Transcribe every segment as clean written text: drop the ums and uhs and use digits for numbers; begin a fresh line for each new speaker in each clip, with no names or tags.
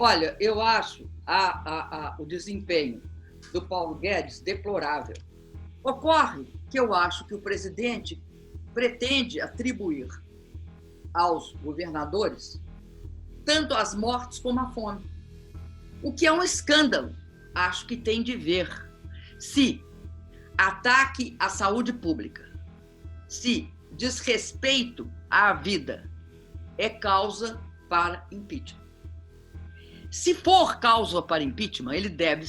Olha, eu acho o desempenho do Paulo Guedes deplorável. Ocorre que eu acho que o presidente pretende atribuir aos governadores tanto as mortes como a fome, o que é um escândalo. Acho que tem de ver se ataque à saúde pública, se desrespeito à vida é causa para impeachment. Se for causa para impeachment, ele deve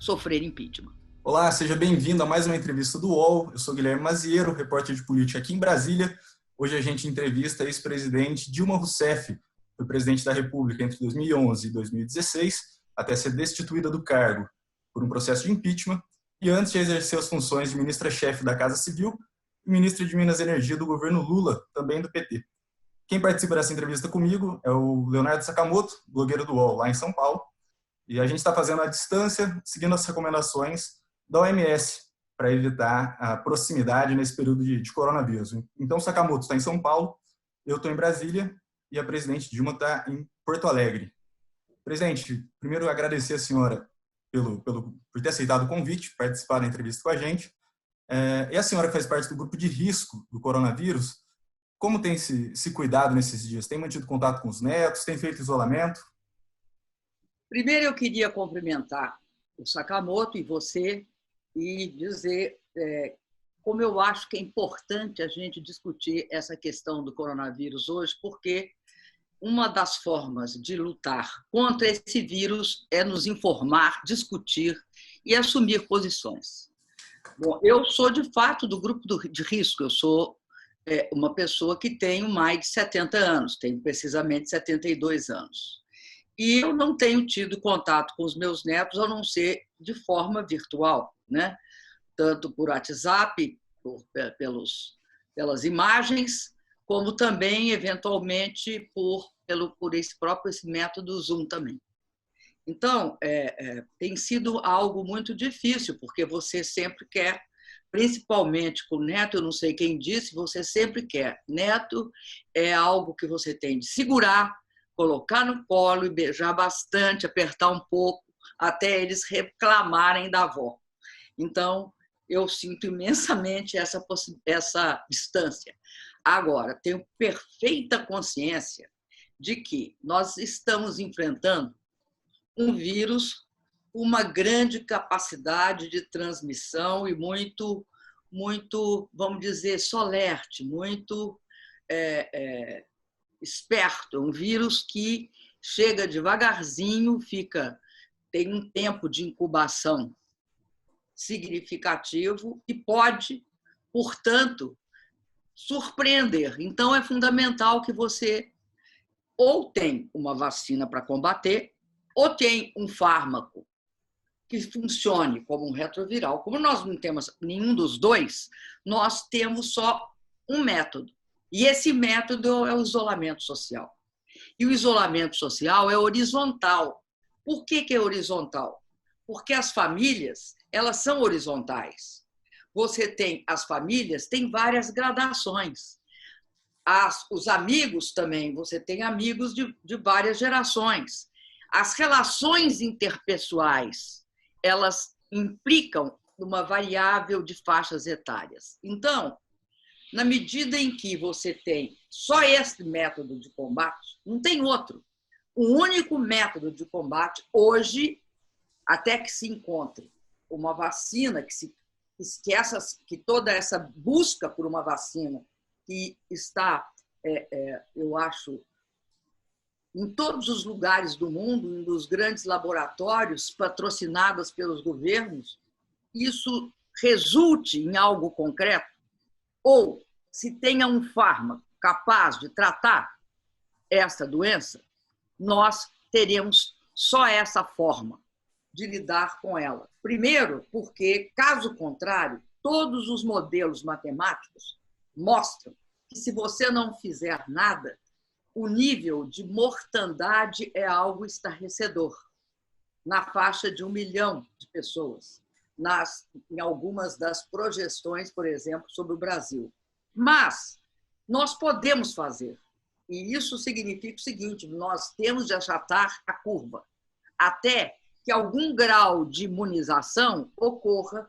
sofrer impeachment.
Olá, seja bem-vindo a mais uma entrevista do UOL. Eu sou Guilherme Maziero, repórter de política aqui em Brasília. Hoje a gente entrevista a ex-presidente Dilma Rousseff, foi presidente da República entre 2011 e 2016, até ser destituída do cargo por um processo de impeachment, e antes de exercer as funções de ministra-chefe da Casa Civil e ministra de Minas e Energia do governo Lula, também do PT. Quem participa dessa entrevista comigo é o Leonardo Sakamoto, blogueiro do UOL, lá em São Paulo, e a gente está fazendo à distância, seguindo as recomendações da OMS, para evitar a proximidade nesse período de coronavírus. Então, o Sakamoto está em São Paulo, eu estou em Brasília e a presidente Dilma está em Porto Alegre. Presidente, primeiro agradecer a senhora por ter aceitado o convite, participar da entrevista com a gente. E a senhora que faz parte do grupo de risco do coronavírus, como tem se cuidado nesses dias? Tem mantido contato com os netos? Tem feito isolamento?
Primeiro, eu queria cumprimentar o Sakamoto e você e dizer como eu acho que é importante a gente discutir essa questão do coronavírus hoje, porque uma das formas de lutar contra esse vírus é nos informar, discutir e assumir posições. Bom, eu sou, de fato, do grupo de risco. Eu sou uma pessoa que tenho mais de 70 anos, tenho precisamente 72 anos. E eu não tenho tido contato com os meus netos, a não ser de forma virtual, né? Tanto por WhatsApp, pelas imagens, como também, eventualmente, por esse método Zoom também. Então, tem sido algo muito difícil, porque você sempre quer, principalmente com o neto, eu não sei quem disse, você sempre quer. Neto é algo que você tem de segurar, colocar no colo e beijar bastante, apertar um pouco, até eles reclamarem da avó. Então, eu sinto imensamente essa distância. Agora, tenho perfeita consciência de que nós estamos enfrentando um vírus com uma grande capacidade de transmissão e muito, vamos dizer, solerte, muito esperto. Um vírus que chega devagarzinho, tem um tempo de incubação significativo e pode, portanto, surpreender. Então, é fundamental que você ou tem uma vacina para combater, ou tem um fármaco que funcione como um retroviral. Como nós não temos nenhum dos dois, nós temos só um método. E esse método é o isolamento social. E o isolamento social é horizontal. Por que é horizontal? Porque as famílias, elas são horizontais. As famílias têm várias gradações. Os amigos também, você tem amigos de várias gerações. As relações interpessoais, elas implicam uma variável de faixas etárias. Então, na medida em que você tem só esse método de combate, não tem outro. O único método de combate, hoje, até que se encontre uma vacina, que toda essa busca por uma vacina que está, eu acho, em todos os lugares do mundo, nos grandes laboratórios patrocinados pelos governos, isso resulte em algo concreto, ou se tenha um fármaco capaz de tratar essa doença, nós teremos só essa forma de lidar com ela. Primeiro, porque, caso contrário, todos os modelos matemáticos mostram que, se você não fizer nada, o nível de mortandade é algo estarrecedor, na faixa de 1 milhão de pessoas, em algumas das projeções, por exemplo, sobre o Brasil. Mas nós podemos fazer. E isso significa o seguinte: nós temos de achatar a curva, até que algum grau de imunização ocorra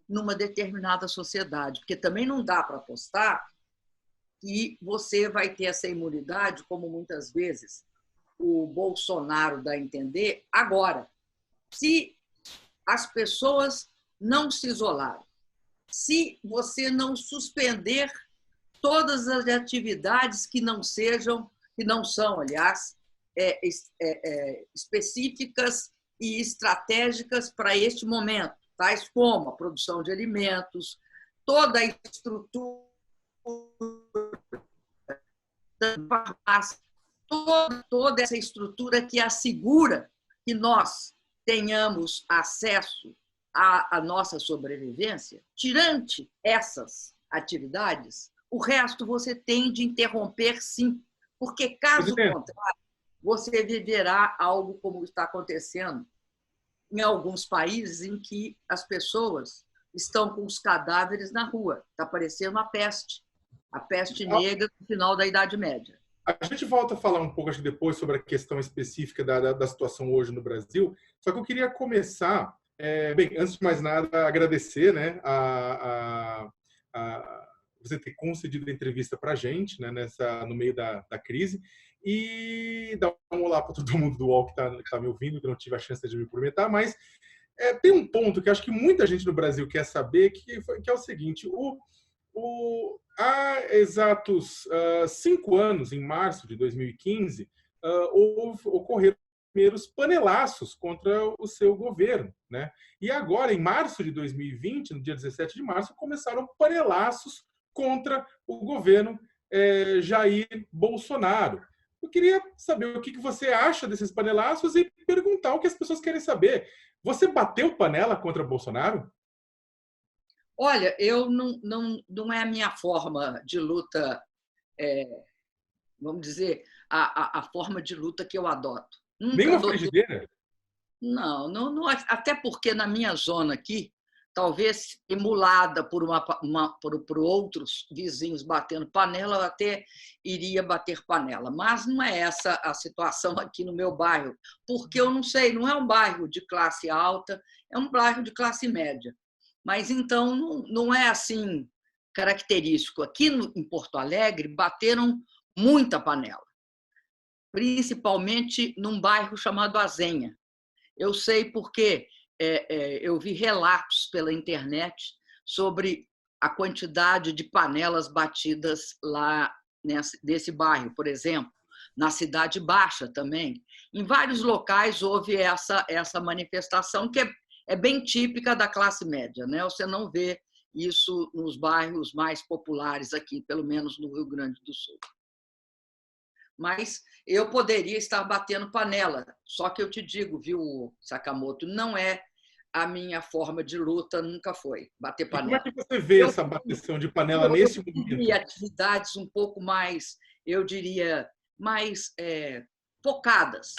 numa determinada sociedade, porque também não dá para apostar que você vai ter essa imunidade, como muitas vezes o Bolsonaro dá a entender, agora. Se as pessoas não se isolarem, se você não suspender todas as atividades que não são, aliás, específicas e estratégicas para este momento, tais como a produção de alimentos, toda a estrutura da farmácia, toda essa estrutura que assegura que nós tenhamos acesso à nossa sobrevivência. Tirando essas atividades, o resto você tem de interromper, sim, porque, caso contrário, você viverá algo como está acontecendo em alguns países em que as pessoas estão com os cadáveres na rua. Está parecendo a peste negra no final da Idade Média.
A gente volta a falar um pouco, acho que depois, sobre a questão específica da situação hoje no Brasil. Só que eu queria começar, bem, antes de mais nada, agradecer, né, a você ter concedido a entrevista para a gente, né, no meio da crise, e dar um olá para todo mundo do UOL que tá me ouvindo, que não tive a chance de me cumprimentar, mas tem um ponto que acho que muita gente no Brasil quer saber, que é o seguinte: há exatos 5 anos, em março de 2015, ocorreram os primeiros panelaços contra o seu governo, né? E agora, em março de 2020, no dia 17 de março, começaram panelaços contra o governo Jair Bolsonaro. Eu queria saber o que você acha desses panelaços e perguntar o que as pessoas querem saber. Você bateu panela contra Bolsonaro?
Olha, eu não é a minha forma de luta, vamos dizer, a forma de luta que eu adoto.
Nem uma frigideira?
Não, até porque na minha zona aqui, talvez emulada por outros vizinhos batendo panela, eu até iria bater panela. Mas não é essa a situação aqui no meu bairro, porque eu não sei, não é um bairro de classe alta, é um bairro de classe média. Mas então não é assim característico. Aqui em Porto Alegre bateram muita panela, principalmente num bairro chamado Azenha. Eu sei porque eu vi relatos pela internet sobre a quantidade de panelas batidas lá nesse bairro, por exemplo, na Cidade Baixa também. Em vários locais houve essa manifestação que é bem típica da classe média, né? Você não vê isso nos bairros mais populares aqui, pelo menos no Rio Grande do Sul. Mas eu poderia estar batendo panela, só que eu te digo, viu, Sakamoto, não é a minha forma de luta, nunca foi bater panela.
E como é que você vê essa bateção de panela nesse momento?
E atividades um pouco mais, eu diria, mais focadas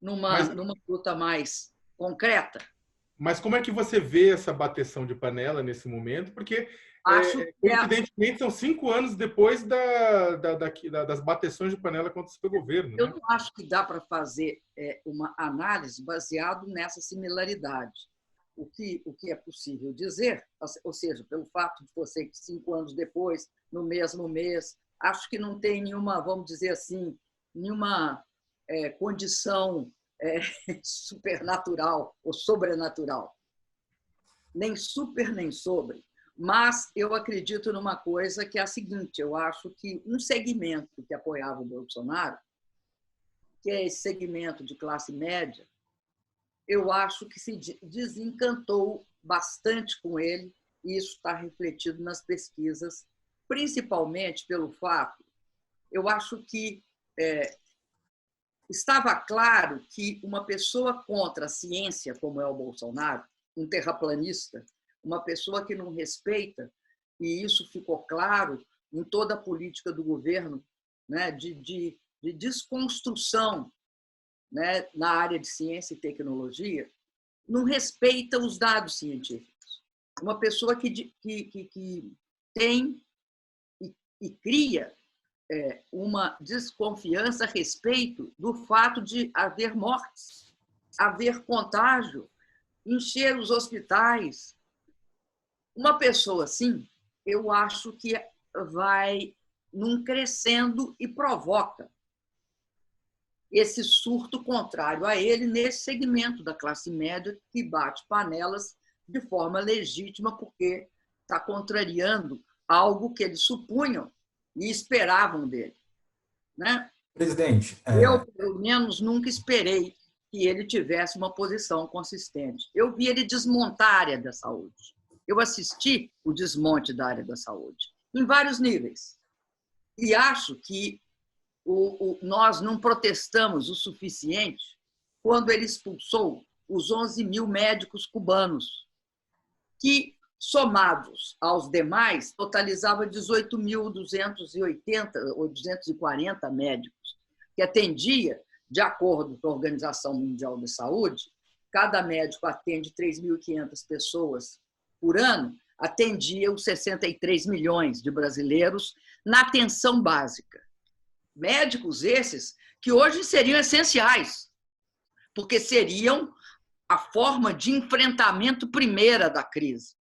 numa luta mais concreta.
Mas como é que você vê essa bateção de panela nesse momento? Porque, evidentemente, são 5 anos depois das bateções de panela contra o seu governo.
Eu não acho que dá para fazer uma análise baseada nessa similaridade. O que é possível dizer, ou seja, pelo fato de você, 5 anos depois, no mesmo mês, acho que não tem nenhuma, vamos dizer assim, nenhuma condição supernatural ou sobrenatural. Nem super, nem sobre. Mas eu acredito numa coisa que é a seguinte: eu acho que um segmento que apoiava o Bolsonaro, que é esse segmento de classe média, eu acho que se desencantou bastante com ele, e isso está refletido nas pesquisas, principalmente pelo fato, eu acho que estava claro que uma pessoa contra a ciência, como é o Bolsonaro, um terraplanista, uma pessoa que não respeita, e isso ficou claro em toda a política do governo, né, de desconstrução, né, na área de ciência e tecnologia, não respeita os dados científicos. Uma pessoa que tem e cria uma desconfiança a respeito do fato de haver mortes, haver contágio, encher os hospitais. Uma pessoa assim, eu acho que vai num crescendo e provoca esse surto contrário a ele nesse segmento da classe média que bate panelas de forma legítima porque está contrariando algo que eles supunham e esperavam dele, né?
Presidente,
Eu, pelo menos, nunca esperei que ele tivesse uma posição consistente. Eu vi ele desmontar a área da saúde. Eu assisti o desmonte da área da saúde, em vários níveis. E acho que nós não protestamos o suficiente quando ele expulsou os 11 mil médicos cubanos, que, somados aos demais, totalizava 18.280 ou 240 médicos, que atendia, de acordo com a Organização Mundial da Saúde, cada médico atende 3.500 pessoas por ano, atendia os 63 milhões de brasileiros na atenção básica. Médicos esses que hoje seriam essenciais, porque seriam a forma de enfrentamento primeira da crise.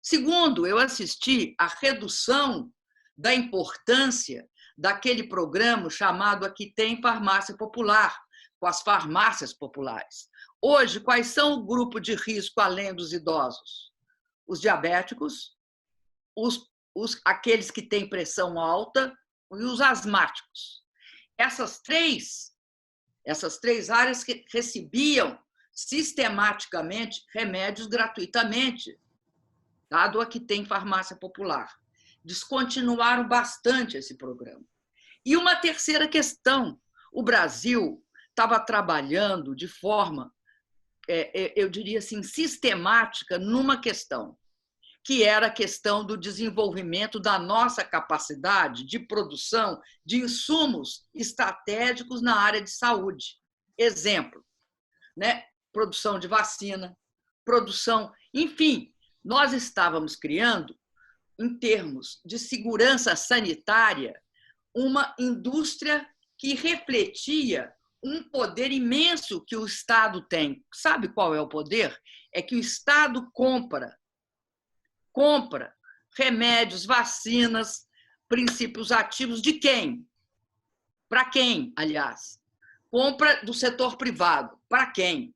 Segundo, eu assisti à redução da importância daquele programa chamado Aqui Tem Farmácia Popular, com as farmácias populares. Hoje, quais são o grupo de risco além dos idosos? Os diabéticos, aqueles que têm pressão alta e os asmáticos. Essas três áreas que recebiam sistematicamente remédios gratuitamente, dado Aqui Tem Farmácia Popular. Descontinuaram bastante esse programa. E uma terceira questão, o Brasil estava trabalhando de forma, eu diria assim, sistemática numa questão, que era a questão do desenvolvimento da nossa capacidade de produção de insumos estratégicos na área de saúde. Exemplo, né? Produção de vacina, produção... Enfim, nós estávamos criando, em termos de segurança sanitária, uma indústria que refletia um poder imenso que o Estado tem. Sabe qual é o poder? É que o Estado compra remédios, vacinas, princípios ativos de quem? Para quem, aliás? Compra do setor privado. Para quem?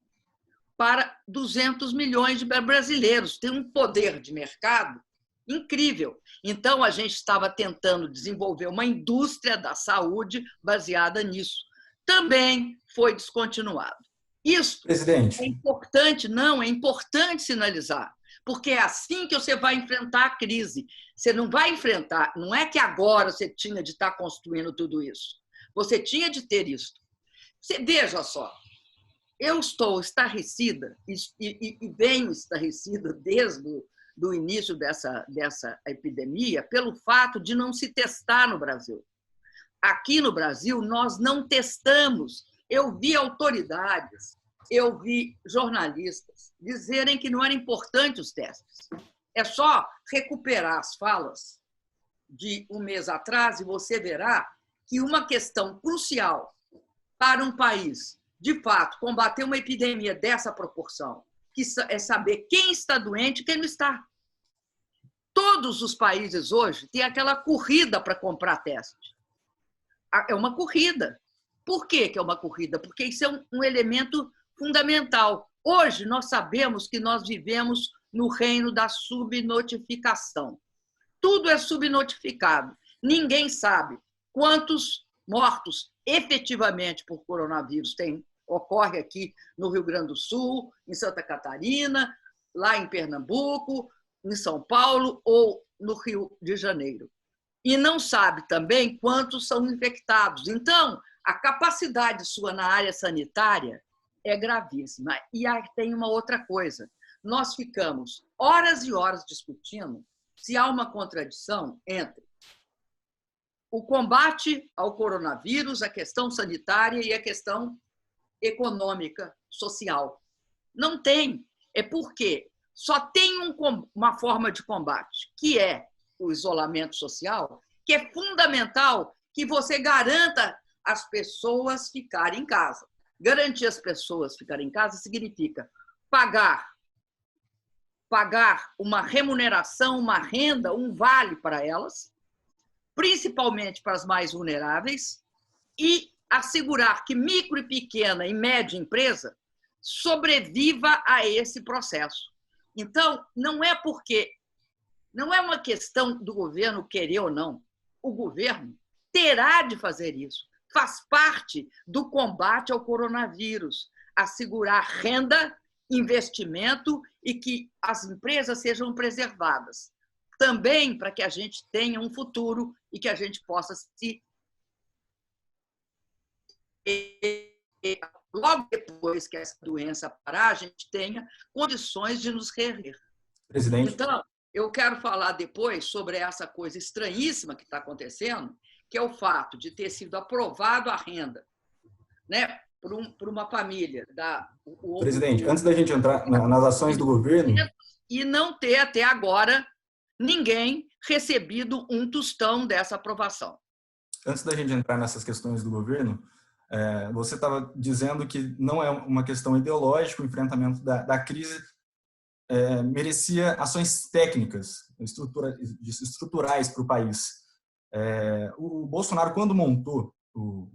Para 200 milhões de brasileiros. Tem um poder de mercado incrível. Então, a gente estava tentando desenvolver uma indústria da saúde baseada nisso. Também foi descontinuado. Isso
presidente,
é importante, é importante sinalizar, porque é assim que você vai enfrentar a crise. Você não vai enfrentar, não é que agora você tinha de estar construindo tudo isso. Você tinha de ter isso. Você, veja só, eu estou estarrecida e venho estarrecida desde o início dessa epidemia pelo fato de não se testar no Brasil. Aqui no Brasil, nós não testamos. Eu vi autoridades, eu vi jornalistas dizerem que não era importante os testes. É só recuperar as falas de um mês atrás e você verá que uma questão crucial para um país, de fato, combater uma epidemia dessa proporção, que é saber quem está doente e quem não está. Todos os países hoje têm aquela corrida para comprar teste. É uma corrida. Por que é uma corrida? Porque isso é um elemento fundamental. Hoje, nós sabemos que nós vivemos no reino da subnotificação. Tudo é subnotificado. Ninguém sabe quantos mortos efetivamente por coronavírus ocorre aqui no Rio Grande do Sul, em Santa Catarina, lá em Pernambuco, em São Paulo ou no Rio de Janeiro. E não sabe também quantos são infectados. Então, a capacidade sua na área sanitária é gravíssima. E aí tem uma outra coisa. Nós ficamos horas e horas discutindo se há uma contradição entre o combate ao coronavírus, a questão sanitária e a questão econômica, social. Não tem. É porque só tem uma forma de combate, que é o isolamento social, que é fundamental que você garanta as pessoas ficarem em casa. Garantir as pessoas ficarem em casa significa pagar uma remuneração, uma renda, um vale para elas, principalmente para as mais vulneráveis, e assegurar que micro e pequena e média empresa sobreviva a esse processo. Então, não é uma questão do governo querer ou não. O governo terá de fazer isso. Faz parte do combate ao coronavírus, assegurar renda, investimento e que as empresas sejam preservadas. Também para que a gente tenha um futuro e que a gente possa se... Logo depois que essa doença parar, a gente tenha condições de nos reerguer.
Presidente.
Então, eu quero falar depois sobre essa coisa estranhíssima que está acontecendo, que é o fato de ter sido aprovado a renda, né, por uma família.
Presidente, antes da gente entrar nas ações do governo...
E não ter, até agora, ninguém recebido um tostão dessa aprovação.
Antes da gente entrar nessas questões do governo, você estava dizendo que não é uma questão ideológica, o enfrentamento da crise merecia ações técnicas, estruturais para o país. O Bolsonaro, quando montou o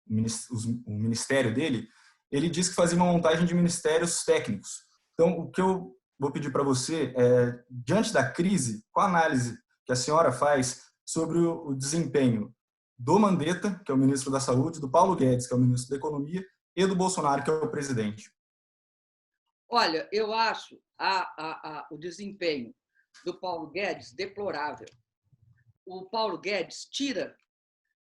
ministério dele, ele disse que fazia uma montagem de ministérios técnicos. Então, o que eu vou pedir para você é, diante da crise, qual a análise que a senhora faz sobre o desempenho do Mandetta, que é o ministro da Saúde, do Paulo Guedes, que é o ministro da Economia, e do Bolsonaro, que é o presidente?
Olha, eu acho o desempenho do Paulo Guedes deplorável. O Paulo Guedes tira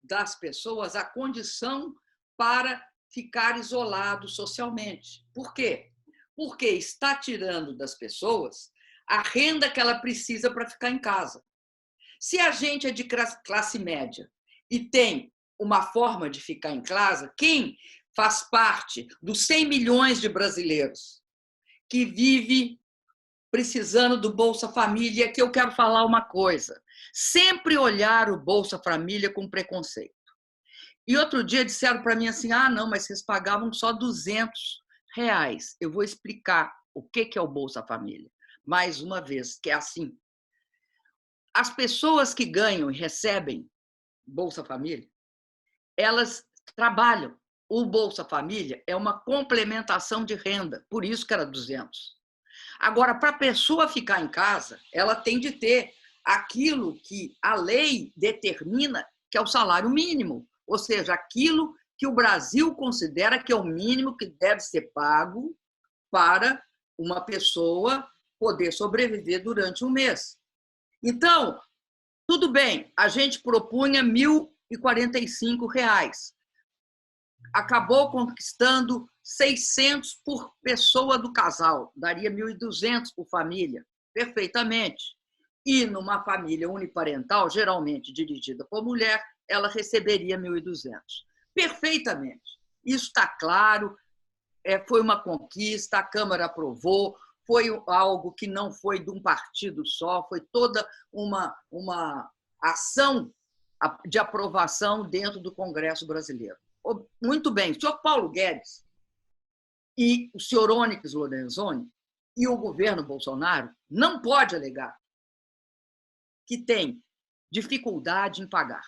das pessoas a condição para ficar isolado socialmente. Por quê? Porque está tirando das pessoas a renda que ela precisa para ficar em casa. Se a gente é de classe média e tem uma forma de ficar em casa, quem faz parte dos 100 milhões de brasileiros que vive precisando do Bolsa Família, que eu quero falar uma coisa, sempre olhar o Bolsa Família com preconceito. E outro dia disseram para mim assim, não, mas vocês pagavam só R$200. Eu vou explicar o que é o Bolsa Família. Mais uma vez, que é assim. As pessoas que ganham e recebem Bolsa Família, elas trabalham. O Bolsa Família é uma complementação de renda, por isso que era 200. Agora, para a pessoa ficar em casa, ela tem de ter aquilo que a lei determina que é o salário mínimo, ou seja, aquilo que o Brasil considera que é o mínimo que deve ser pago para uma pessoa poder sobreviver durante um mês. Então, tudo bem, a gente propunha R$ 1.045. Acabou conquistando 600 por pessoa do casal, daria 1.200 por família, perfeitamente. E numa família uniparental, geralmente dirigida por mulher, ela receberia 1.200. Perfeitamente. Isso está claro, foi uma conquista, a Câmara aprovou, foi algo que não foi de um partido só, foi toda uma ação de aprovação dentro do Congresso brasileiro. Muito bem, o senhor Paulo Guedes e o senhor Onyx Lorenzoni e o governo Bolsonaro não pode alegar que tem dificuldade em pagar.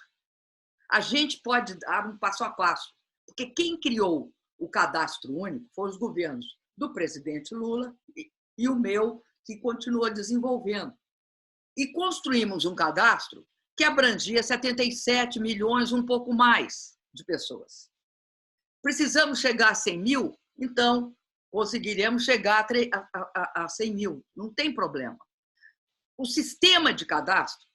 A gente pode dar um passo a passo, porque quem criou o cadastro único foram os governos do presidente Lula e o meu, que continua desenvolvendo. E construímos um cadastro que abrangia 77 milhões, um pouco mais, de pessoas. Precisamos chegar a 100 mil? Então, conseguiremos chegar a 100 mil. Não tem problema. O sistema de cadastro,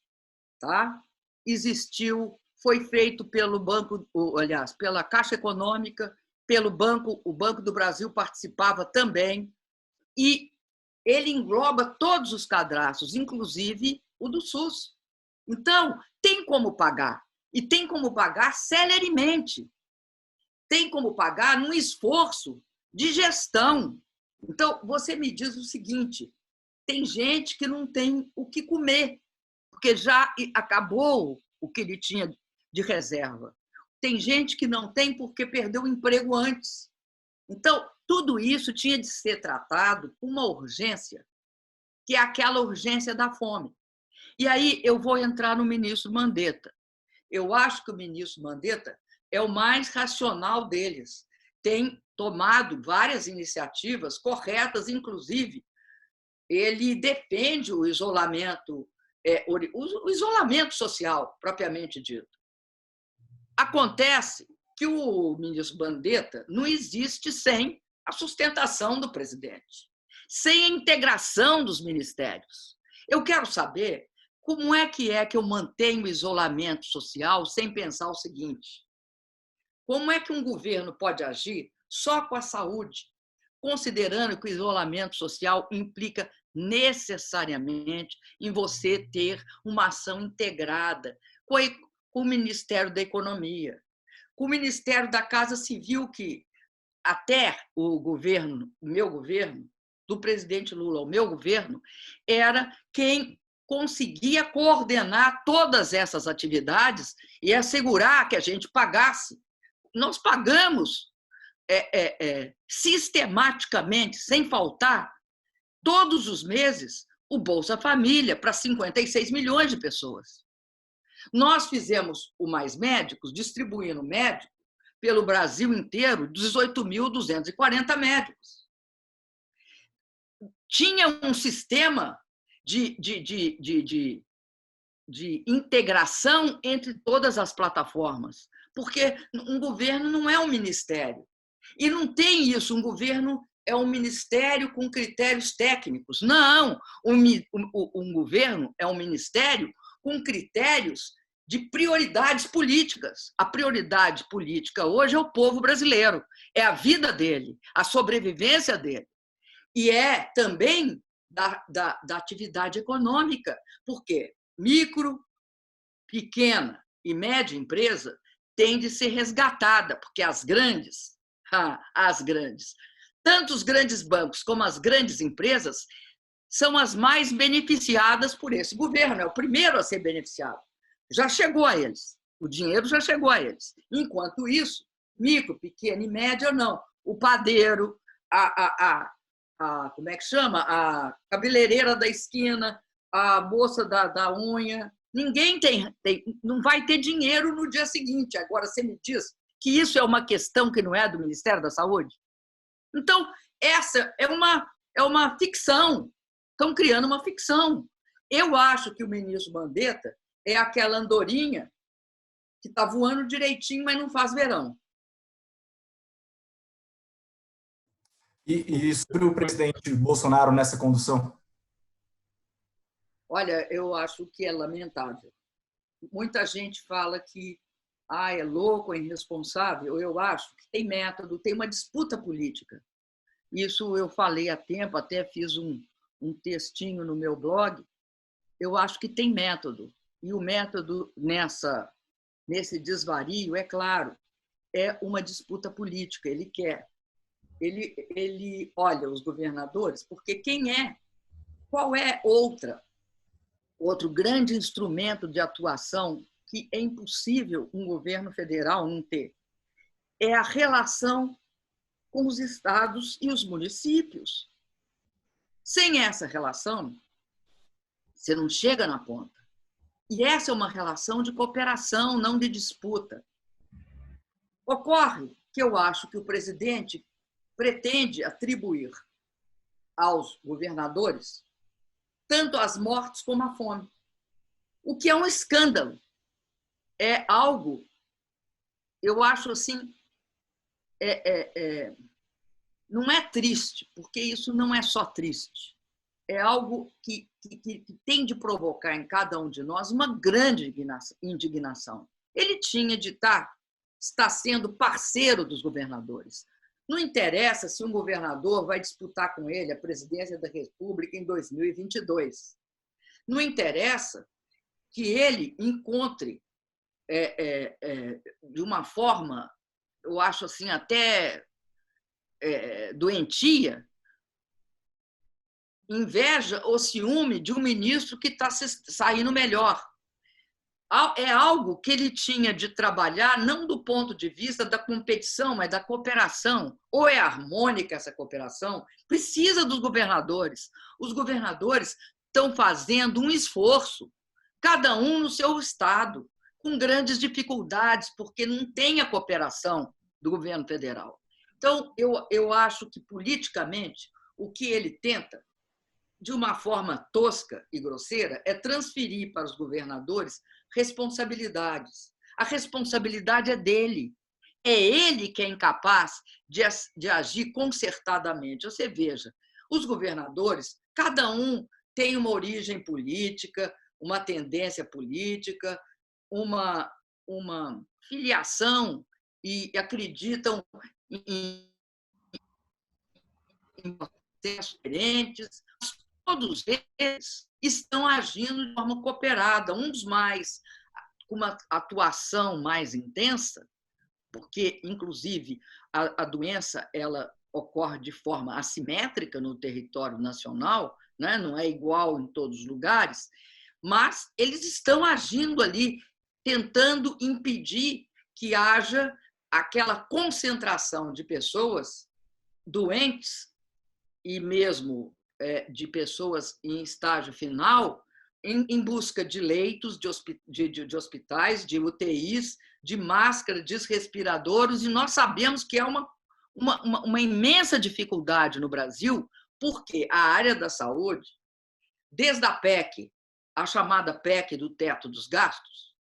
tá, existiu, foi feito pelo banco, aliás, pela Caixa Econômica, pelo banco, o Banco do Brasil participava também, e ele engloba todos os cadastros, inclusive o do SUS. Então, tem como pagar, e tem como pagar celeremente. Tem como pagar num esforço de gestão. Então, você me diz o seguinte, tem gente que não tem o que comer, porque já acabou o que ele tinha de reserva. Tem gente que não tem porque perdeu o emprego antes. Então, tudo isso tinha de ser tratado com uma urgência, que é aquela urgência da fome. E aí eu vou entrar no ministro Mandetta. Eu acho que o ministro Mandetta é o mais racional deles. Tem tomado várias iniciativas corretas, inclusive ele defende o isolamento social, propriamente dito. Acontece que o ministro Mandetta não existe sem a sustentação do presidente, sem a integração dos ministérios. Eu quero saber como é que eu mantenho o isolamento social sem pensar o seguinte: como é que um governo pode agir só com a saúde, considerando que o isolamento social implica necessariamente em você ter uma ação integrada com o Ministério da Economia, com o Ministério da Casa Civil, que até o meu governo, do presidente Lula, o meu governo, era quem conseguia coordenar todas essas atividades e assegurar que a gente pagasse. Nós pagamos sistematicamente, sem faltar, todos os meses, o Bolsa Família para 56 milhões de pessoas. Nós fizemos o Mais Médicos, distribuindo médicos pelo Brasil inteiro, 18.240 médicos. Tinha um sistema de integração entre todas as plataformas, porque um governo não é um ministério. E não tem isso, um governo é um ministério com critérios técnicos. Não, um governo é um ministério com critérios de prioridades políticas. A prioridade política hoje é o povo brasileiro, é a vida dele, a sobrevivência dele. E é também da atividade econômica, porque micro, pequena e média empresa tem de ser resgatada, porque as grandes, tanto os grandes bancos como as grandes empresas, são as mais beneficiadas por esse governo, é o primeiro a ser beneficiado. Já chegou a eles, o dinheiro já chegou a eles. Enquanto isso, micro, pequeno e média, não. O padeiro, como é que chama? A cabeleireira da esquina, a moça da unha, ninguém não vai ter dinheiro no dia seguinte. Agora, você me diz que isso é uma questão que não é do Ministério da Saúde? Então, essa é uma ficção. Estão criando uma ficção. Eu acho que o ministro Mandetta é aquela andorinha que está voando direitinho, mas não faz verão.
E sobre o presidente Bolsonaro nessa condução?
Olha, eu acho que é lamentável. Muita gente fala que é louco, é irresponsável. Eu acho que tem método, tem uma disputa política. Isso eu falei há tempo, até fiz um textinho no meu blog. Eu acho que tem método. E o método nesse desvario, é claro, é uma disputa política. Ele olha os governadores, porque qual é outro grande instrumento de atuação que é impossível um governo federal não ter? É a relação com os estados e os municípios. Sem essa relação, você não chega na ponta. E essa é uma relação de cooperação, não de disputa. Ocorre que eu acho que o presidente pretende atribuir aos governadores tanto as mortes como a fome, o que é um escândalo. É algo, eu acho assim, não é triste, porque isso não é só triste. É algo que tem de provocar em cada um de nós uma grande indignação. Ele tinha de estar sendo parceiro dos governadores. Não interessa se um governador vai disputar com ele a presidência da República em 2022. Não interessa que ele encontre, de uma forma, eu acho assim, até doentia, inveja ou ciúme de um ministro que está saindo melhor. é algo que ele tinha de trabalhar não do ponto de vista da competição, mas da cooperação. Ou é harmônica essa cooperação? Precisa dos governadores. Os governadores estão fazendo um esforço, cada um no seu estado, com grandes dificuldades, porque não tem a cooperação do governo federal. Então, eu acho que, politicamente, o que ele tenta, de uma forma tosca e grosseira, é transferir para os governadores responsabilidades. A responsabilidade é dele. É ele que é incapaz de agir concertadamente. Você veja, os governadores, cada um tem uma origem política, uma tendência política, uma filiação e acreditam em processos diferentes. Todos eles estão agindo de forma cooperada, uns mais com uma atuação mais intensa, porque, inclusive, a doença ela ocorre de forma assimétrica no território nacional, né? Não é igual em todos os lugares, mas eles estão agindo ali, tentando impedir que haja aquela concentração de pessoas doentes e mesmo de pessoas em estágio final, em busca de leitos de hospitais, de UTIs, de máscara, de respiradores, e nós sabemos que é uma imensa dificuldade no Brasil, porque a área da saúde, desde a PEC, a chamada PEC do teto dos gastos,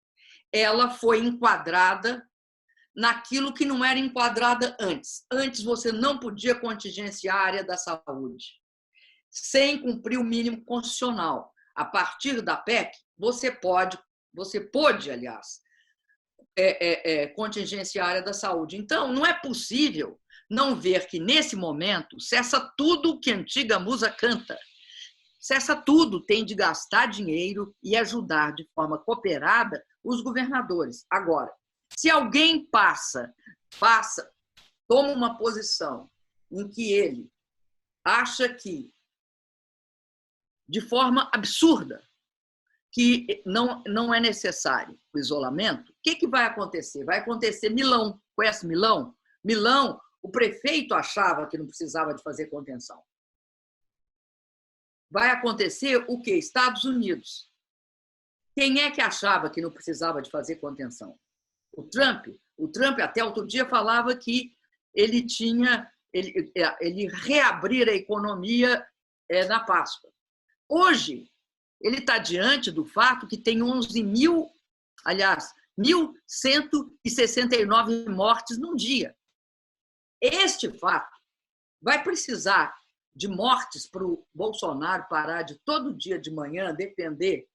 ela foi enquadrada naquilo que não era enquadrada antes. Antes você não podia contingenciar a área da saúde sem cumprir o mínimo constitucional. A partir da PEC, você pôde, aliás, contingenciar a área da saúde. Então, não é possível não ver que, nesse momento, cessa tudo o que a antiga musa canta. Cessa tudo, tem de gastar dinheiro e ajudar de forma cooperada os governadores. Agora, se alguém toma uma posição em que ele acha que, de forma absurda, que não é necessário o isolamento, o que vai acontecer? Vai acontecer Milão. Conhece Milão? Milão, o prefeito achava que não precisava de fazer contenção. Vai acontecer o quê? Estados Unidos. Quem é que achava que não precisava de fazer contenção? O Trump. O Trump, até outro dia, falava que ele reabrir a economia na Páscoa. Hoje, ele está diante do fato que tem 1.169 mortes num dia. Este fato vai precisar de mortes para o Bolsonaro parar de todo dia de manhã defender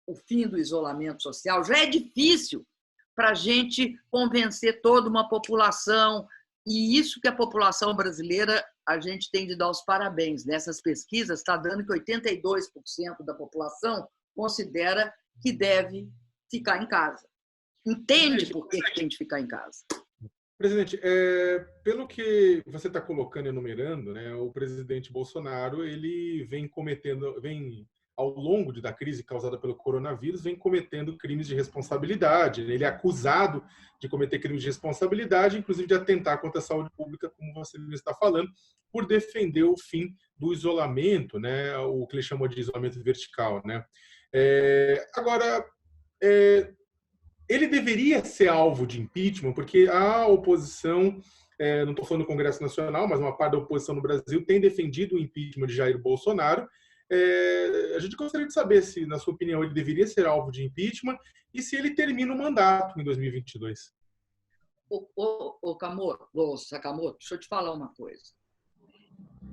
o fim do isolamento social. Já é difícil para a gente convencer toda uma população, e isso que a população brasileira, a gente tem de dar os parabéns. Nessas pesquisas está dando que 82% da população considera que deve ficar em casa. Entende por que tem de ficar em casa.
Presidente, pelo que você está colocando e enumerando, né, o presidente Bolsonaro ele vem ao longo da crise causada pelo coronavírus, vem cometendo crimes de responsabilidade. Ele é acusado de cometer crimes de responsabilidade, inclusive de atentar contra a saúde pública, como você está falando, por defender o fim do isolamento, né, o que ele chamou de isolamento vertical, né? Agora, ele deveria ser alvo de impeachment, porque a oposição, não estou falando do Congresso Nacional, mas uma parte da oposição no Brasil tem defendido o impeachment de Jair Bolsonaro. A gente gostaria de saber se, na sua opinião, ele deveria ser alvo de impeachment e se ele termina o mandato em 2022.
Sakamoto, deixa eu te falar uma coisa.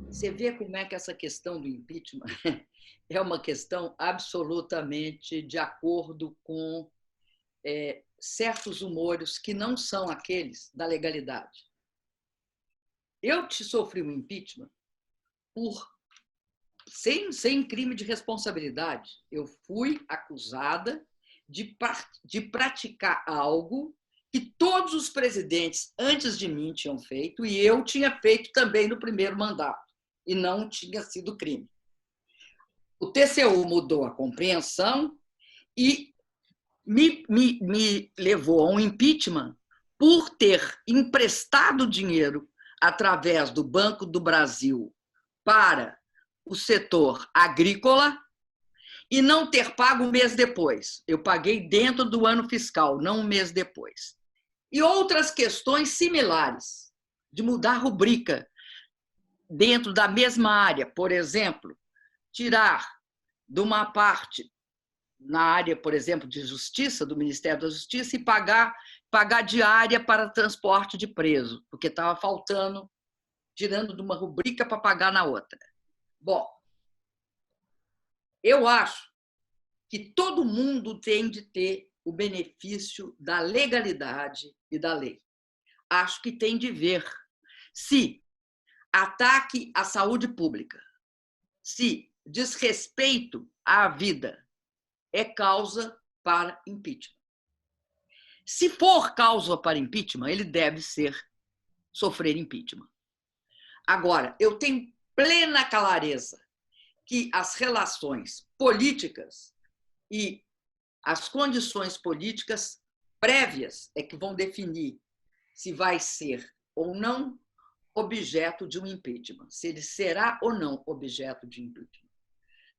Você vê como é que essa questão do impeachment é uma questão absolutamente de acordo com certos humores que não são aqueles da legalidade. Eu sofri um impeachment sem crime de responsabilidade. Eu fui acusada de praticar algo que todos os presidentes antes de mim tinham feito e eu tinha feito também no primeiro mandato, e não tinha sido crime. O TCU mudou a compreensão e me levou a um impeachment por ter emprestado dinheiro através do Banco do Brasil para o setor agrícola e não ter pago um mês depois. Eu paguei dentro do ano fiscal, não um mês depois. E outras questões similares, de mudar a rubrica dentro da mesma área. Por exemplo, tirar de uma parte na área, por exemplo, de justiça, do Ministério da Justiça, e pagar diária para transporte de preso, porque estava faltando, tirando de uma rubrica para pagar na outra. Bom, eu acho que todo mundo tem de ter o benefício da legalidade e da lei. Acho que tem de ver se ataque à saúde pública, se desrespeito à vida é causa para impeachment. Se for causa para impeachment, ele deve sofrer impeachment. Agora, eu tenho plena clareza que as relações políticas e as condições políticas prévias é que vão definir se vai ser ou não objeto de um impeachment, se ele será ou não objeto de impeachment.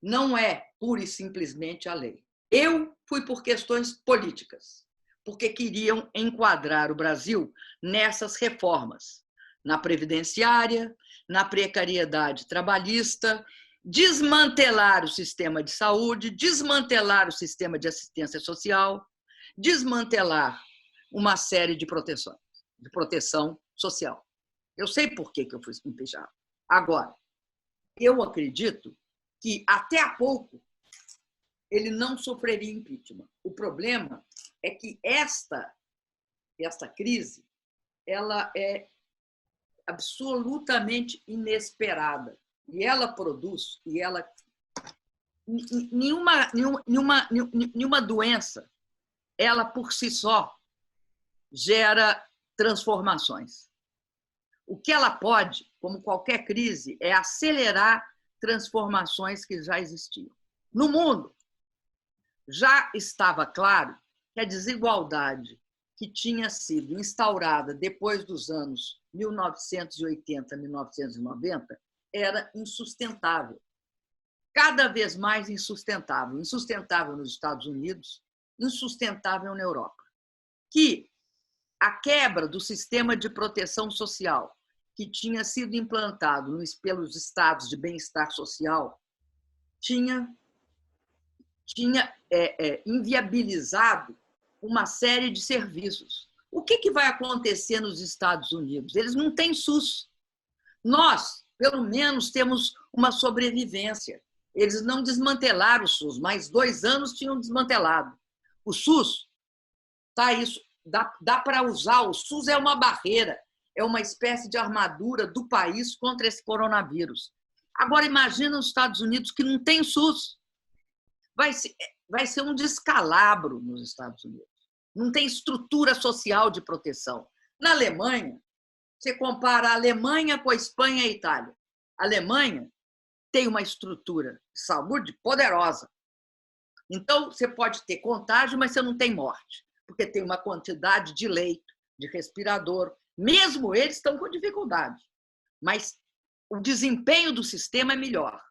Não é pura e simplesmente a lei. Eu fui por questões políticas, porque queriam enquadrar o Brasil nessas reformas, na previdenciária, na precariedade trabalhista, desmantelar o sistema de saúde, desmantelar o sistema de assistência social, desmantelar uma série de proteção social. Eu sei por que eu fui empenhado. Agora, eu acredito que até há pouco ele não sofreria impeachment. O problema é que esta crise ela é absolutamente inesperada e ela produz nenhuma doença ela por si só gera transformações. O que ela pode, como qualquer crise, é acelerar transformações que já existiam. No mundo, já estava claro que a desigualdade que tinha sido instaurada depois dos anos 1980, 1990, era insustentável. Cada vez mais insustentável. Insustentável nos Estados Unidos, insustentável na Europa. Que a quebra do sistema de proteção social que tinha sido implantado pelos estados de bem-estar social tinha inviabilizado uma série de serviços. O que vai acontecer nos Estados Unidos? Eles não têm SUS. Nós, pelo menos, temos uma sobrevivência. Eles não desmantelaram o SUS, mas 2 anos tinham desmantelado. O SUS, tá isso, dá para usar. O SUS é uma barreira, é uma espécie de armadura do país contra esse coronavírus. Agora, imagina os Estados Unidos que não tem SUS. Vai ser um descalabro nos Estados Unidos. Não tem estrutura social de proteção. Na Alemanha, você compara a Alemanha com a Espanha e a Itália. A Alemanha tem uma estrutura de saúde poderosa. Então, você pode ter contágio, mas você não tem morte, porque tem uma quantidade de leito, de respirador. Mesmo eles estão com dificuldade, mas o desempenho do sistema é melhor.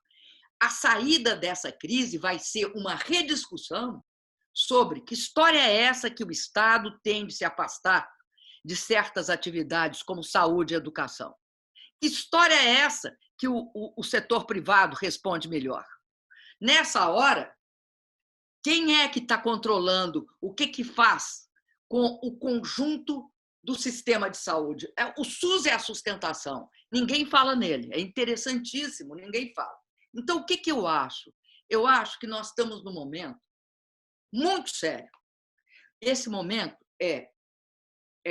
A saída dessa crise vai ser uma rediscussão sobre que história é essa que o Estado tem de se afastar de certas atividades como saúde e educação. Que história é essa que o setor privado responde melhor? Nessa hora, quem é que está controlando o que faz com o conjunto do sistema de saúde? O SUS é a sustentação. Ninguém fala nele. É interessantíssimo, ninguém fala. Então, o que eu acho? Eu acho que nós estamos num momento muito sério. Esse momento é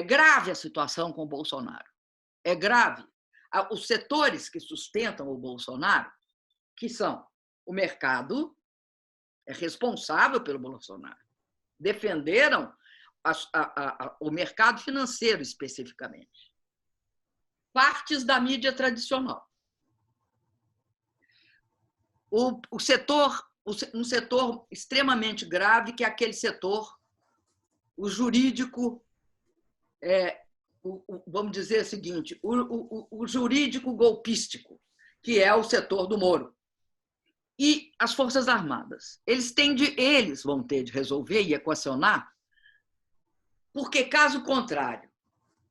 grave a situação com o Bolsonaro. É grave. Os setores que sustentam o Bolsonaro, que são o mercado, é responsável pelo Bolsonaro. Defenderam o mercado financeiro, especificamente. Partes da mídia tradicional. Um setor extremamente grave, que é aquele setor o jurídico, vamos dizer o seguinte, o jurídico golpístico, que é o setor do Moro, e as Forças Armadas. Eles vão ter de resolver e equacionar, porque, caso contrário,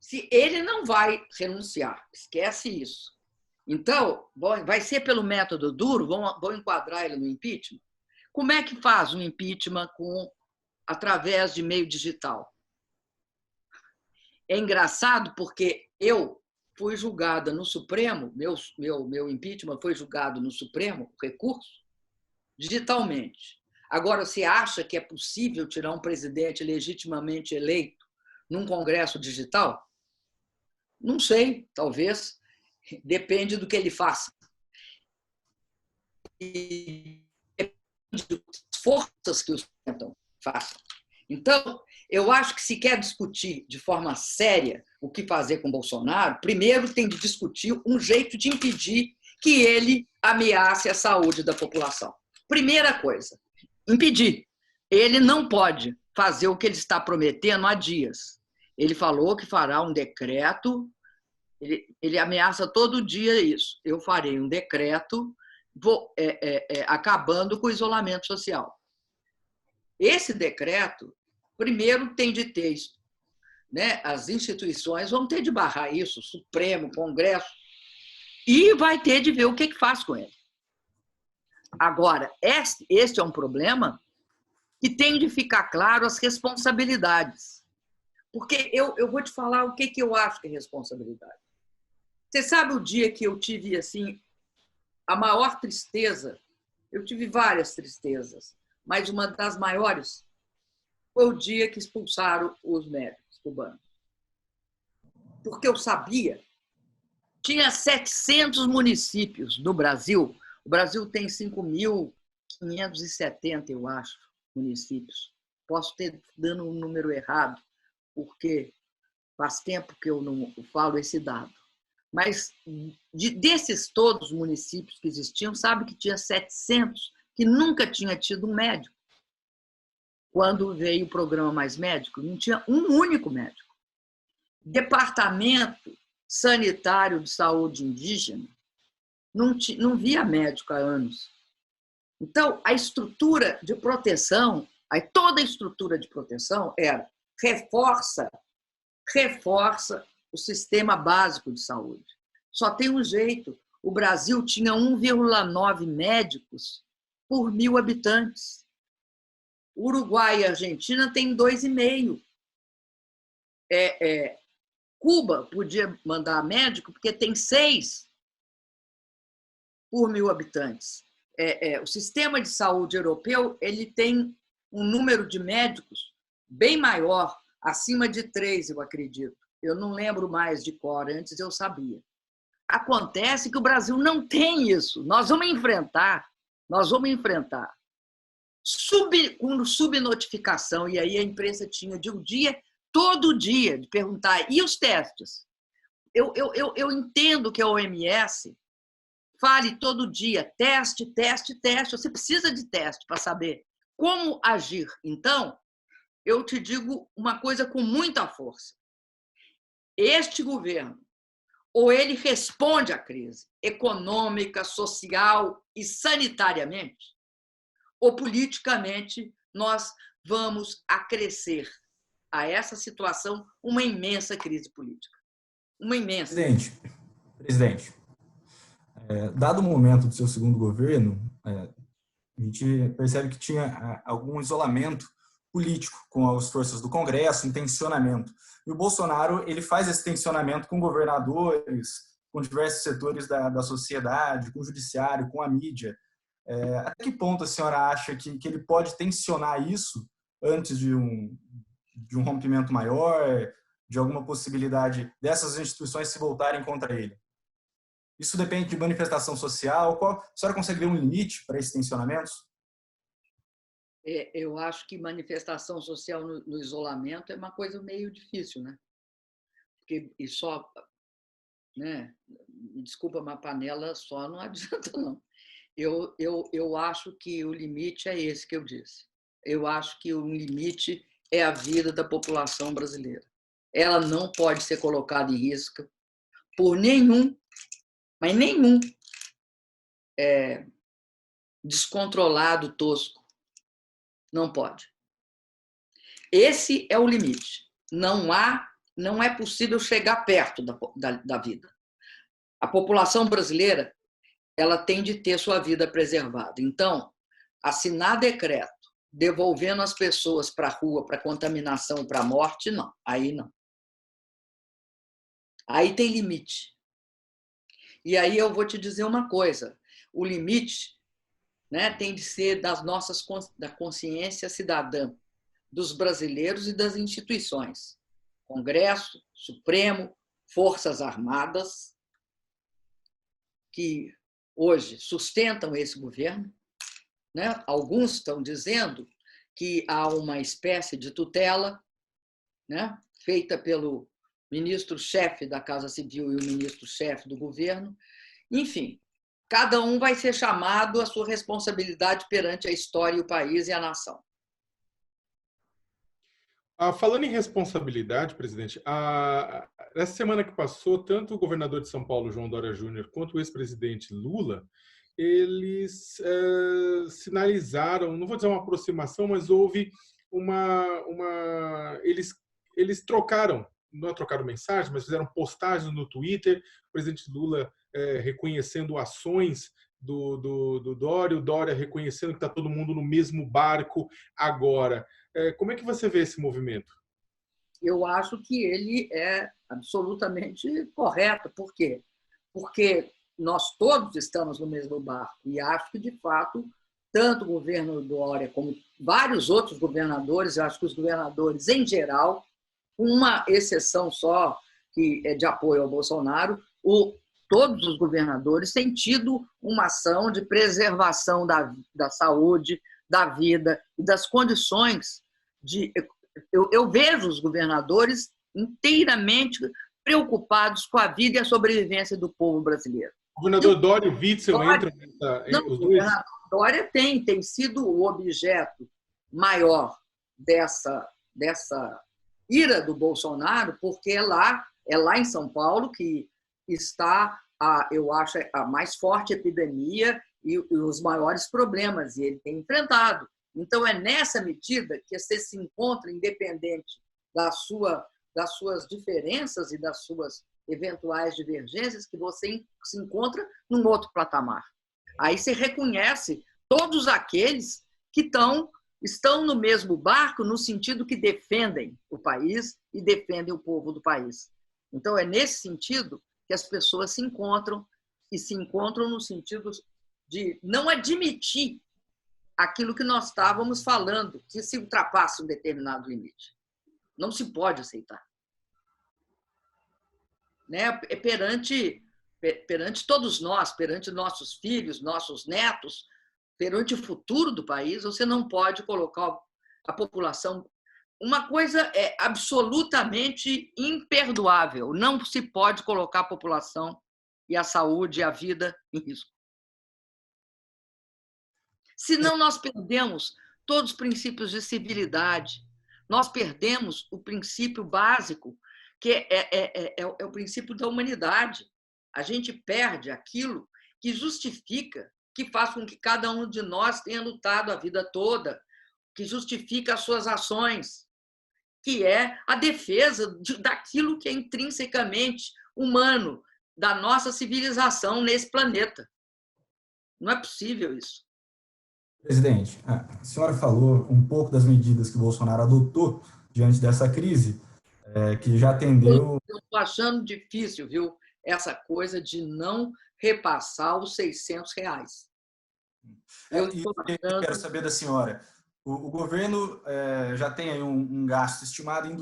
se ele não vai renunciar, esquece isso. Então, vai ser pelo método duro, vão enquadrar ele no impeachment. Como é que faz um impeachment através de meio digital? É engraçado porque eu fui julgada no Supremo, meu impeachment foi julgado no Supremo, recurso, digitalmente. Agora, você acha que é possível tirar um presidente legitimamente eleito num Congresso digital? Não sei, talvez. Depende do que ele faça. E depende das forças que o sustentam façam. Então, eu acho que se quer discutir de forma séria o que fazer com Bolsonaro, primeiro tem de discutir um jeito de impedir que ele ameace a saúde da população. Primeira coisa, impedir. Ele não pode fazer o que ele está prometendo há dias. Ele falou que fará um decreto, ele ameaça todo dia isso. Eu farei um decreto acabando com o isolamento social. Esse decreto, primeiro, tem de ter, né, as instituições vão ter de barrar isso, Supremo, Congresso, e vai ter de ver o que faz com ele. Agora, este é um problema que tem de ficar claro as responsabilidades. Porque eu vou te falar o que eu acho que é responsabilidade. Você sabe o dia que eu tive assim, a maior tristeza? Eu tive várias tristezas, mas uma das maiores foi o dia que expulsaram os médicos cubanos. Porque eu sabia, tinha 700 municípios no Brasil. O Brasil tem 5.570, eu acho, municípios. Posso ter dando um número errado, porque faz tempo que eu não falo esse dado. Mas desses todos os municípios que existiam, sabe que tinha 700 que nunca tinha tido um médico. Quando veio o programa Mais Médico, não tinha um único médico. Departamento Sanitário de Saúde Indígena não via médico há anos. Então, a estrutura de proteção, toda a estrutura de proteção era reforça o sistema básico de saúde. Só tem um jeito. O Brasil tinha 1,9 médicos por 1.000 habitantes. O Uruguai e a Argentina têm 2,5. Cuba podia mandar médico porque tem 6 por 1.000 habitantes. O sistema de saúde europeu ele tem um número de médicos bem maior, acima de 3, eu acredito. Eu não lembro mais de cor, antes eu sabia. Acontece que o Brasil não tem isso. Nós vamos enfrentar com subnotificação, e aí a imprensa tinha de um dia, todo dia, de perguntar, e os testes? Eu entendo que a OMS fale todo dia, teste. Você precisa de teste para saber como agir. Então, eu te digo uma coisa com muita força. Este governo, ou ele responde à crise econômica, social e sanitariamente, ou politicamente nós vamos acrescer a essa situação uma imensa crise política. Uma imensa.
Presidente, dado o momento do seu segundo governo, a gente percebe que tinha algum isolamento político com as forças do Congresso, um tensionamento. E o Bolsonaro ele faz esse tensionamento com governadores, com diversos setores da sociedade, com o judiciário, com a mídia. Até que ponto a senhora acha que ele pode tensionar isso antes de um rompimento maior, de alguma possibilidade dessas instituições se voltarem contra ele? Isso depende de manifestação social? A senhora consegue ver um limite para esses tensionamentos?
Eu acho que manifestação social no isolamento é uma coisa meio difícil, né? Porque né? Me desculpa, uma panela só não adianta, não. Eu acho que o limite é esse que eu disse. Eu acho que o limite é a vida da população brasileira. Ela não pode ser colocada em risco por nenhum, mas nenhum descontrolado, tosco. Não pode. Esse é o limite. Não é possível chegar perto da vida. A população brasileira, ela tem de ter sua vida preservada. Então, assinar decreto devolvendo as pessoas para a rua, para contaminação, para a morte, não. Aí não. Aí tem limite. E aí eu vou te dizer uma coisa. O limite, né, tem de ser da consciência cidadã, dos brasileiros e das instituições. Congresso, Supremo, Forças Armadas, que hoje sustentam esse governo, né? Alguns estão dizendo que há uma espécie de tutela, né, feita pelo ministro-chefe da Casa Civil e o ministro-chefe do governo. Enfim, cada um vai ser chamado à sua responsabilidade perante a história, o país e a nação.
Falando em responsabilidade, presidente, essa semana que passou, tanto o governador de São Paulo, João Dória Júnior, quanto o ex-presidente Lula, eles sinalizaram, não vou dizer uma aproximação, mas houve eles trocaram, não trocaram mensagem, mas fizeram postagens no Twitter, o presidente Lula reconhecendo ações do Dória, o Dória reconhecendo que está todo mundo no mesmo barco agora. Como é que você vê esse movimento?
Eu acho que ele é absolutamente correto. Por quê? Porque nós todos estamos no mesmo barco e acho que, de fato, tanto o governo Dória como vários outros governadores, eu acho que os governadores em geral, com uma exceção só, que é de apoio ao Bolsonaro, todos os governadores têm tido uma ação de preservação da saúde, da vida e das condições eu vejo os governadores inteiramente preocupados com a vida e a sobrevivência do povo brasileiro.
O governador Dória e o Witzel entram os dois?
O governador Dória tem sido o objeto maior dessa ira do Bolsonaro, porque é lá em São Paulo que está, eu acho, a mais forte epidemia e os maiores problemas, e ele tem enfrentado. Então, é nessa medida que você se encontra, independente das suas diferenças e das suas eventuais divergências, que você se encontra num outro patamar. Aí você reconhece todos aqueles que estão no mesmo barco, no sentido que defendem o país e defendem o povo do país. Então, é nesse sentido que as pessoas se encontram, e se encontram no sentido de não admitir aquilo que nós estávamos falando, que se ultrapassa um determinado limite. Não se pode aceitar. Né? Perante todos nós, perante nossos filhos, nossos netos, perante o futuro do país, você não pode colocar a população... Uma coisa é absolutamente imperdoável. Não se pode colocar a população e a saúde e a vida em risco. Senão, nós perdemos todos os princípios de civilidade. Nós perdemos o princípio básico, que é o princípio da humanidade. A gente perde aquilo que justifica, que faz com que cada um de nós tenha lutado a vida toda, que justifica as suas ações, que é a defesa daquilo que é intrinsecamente humano, da nossa civilização nesse planeta. Não é possível isso.
Presidente, a senhora falou um pouco das medidas que o Bolsonaro adotou diante dessa crise, que já atendeu...
Eu estou achando difícil, viu, essa coisa de não repassar os R$600.
Eu quero saber da senhora, o governo já tem aí um gasto estimado em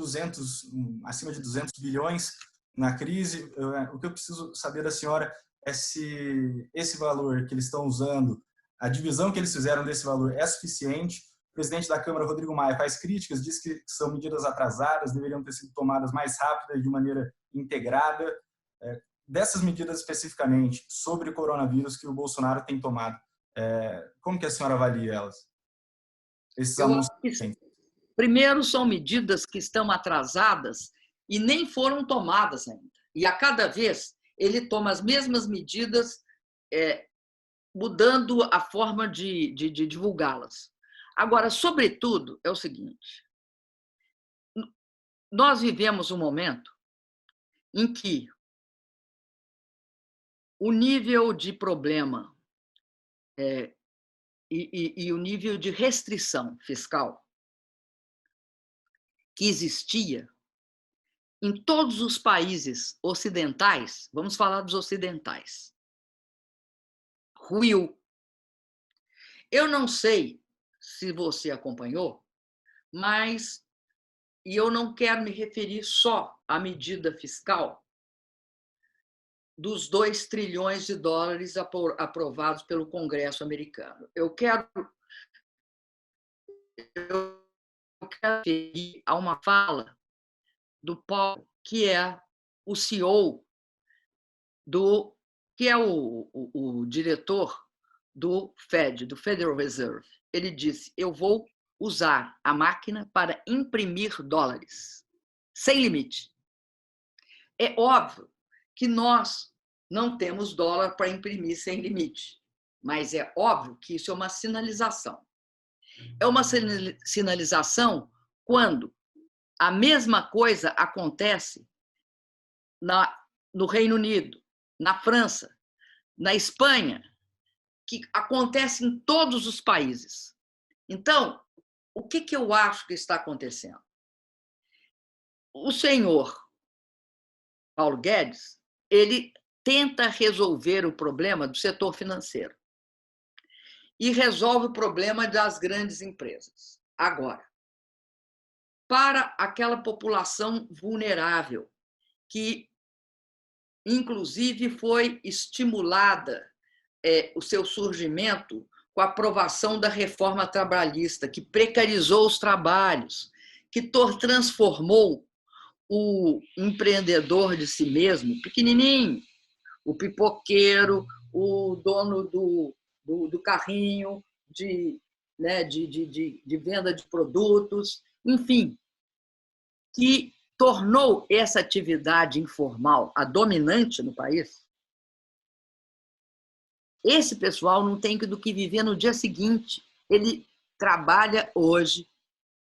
acima de 200 bilhões na crise. O que eu preciso saber da senhora é se esse valor que eles estão usando, a divisão que eles fizeram desse valor é suficiente. O presidente da Câmara, Rodrigo Maia, faz críticas, diz que são medidas atrasadas, deveriam ter sido tomadas mais rápidas, de maneira integrada. Dessas medidas especificamente sobre o coronavírus que o Bolsonaro tem tomado, como que a senhora avalia elas? Esses anúncios.
Primeiro, são medidas que estão atrasadas e nem foram tomadas ainda. E a cada vez ele toma as mesmas medidas, mudando a forma de divulgá-las. Agora, sobretudo, é o seguinte: nós vivemos um momento em que o nível de problema e o nível de restrição fiscal que existia em todos os países ocidentais, vamos falar dos ocidentais, ruiu. Eu não sei se você acompanhou, mas e eu não quero me referir só à medida fiscal dos 2 trilhões de dólares aprovados pelo Congresso americano. Eu quero referir a uma fala do Paulo, que é o CEO, que é o diretor do Fed, do Federal Reserve. Ele disse: eu vou usar a máquina para imprimir dólares, sem limite. É óbvio que nós não temos dólar para imprimir sem limite, mas é óbvio que isso é uma sinalização. É uma sinalização quando a mesma coisa acontece no Reino Unido, na França, na Espanha, que acontece em todos os países. Então, o que eu acho que está acontecendo? O senhor Paulo Guedes, ele tenta resolver o problema do setor financeiro e resolve o problema das grandes empresas. Agora, para aquela população vulnerável, que inclusive foi estimulada o seu surgimento com a aprovação da reforma trabalhista, que precarizou os trabalhos, que transformou o empreendedor de si mesmo, pequenininho, o pipoqueiro, o dono do carrinho de venda de produtos, enfim, que tornou essa atividade informal a dominante no país. Esse pessoal não tem do que viver no dia seguinte. Ele trabalha hoje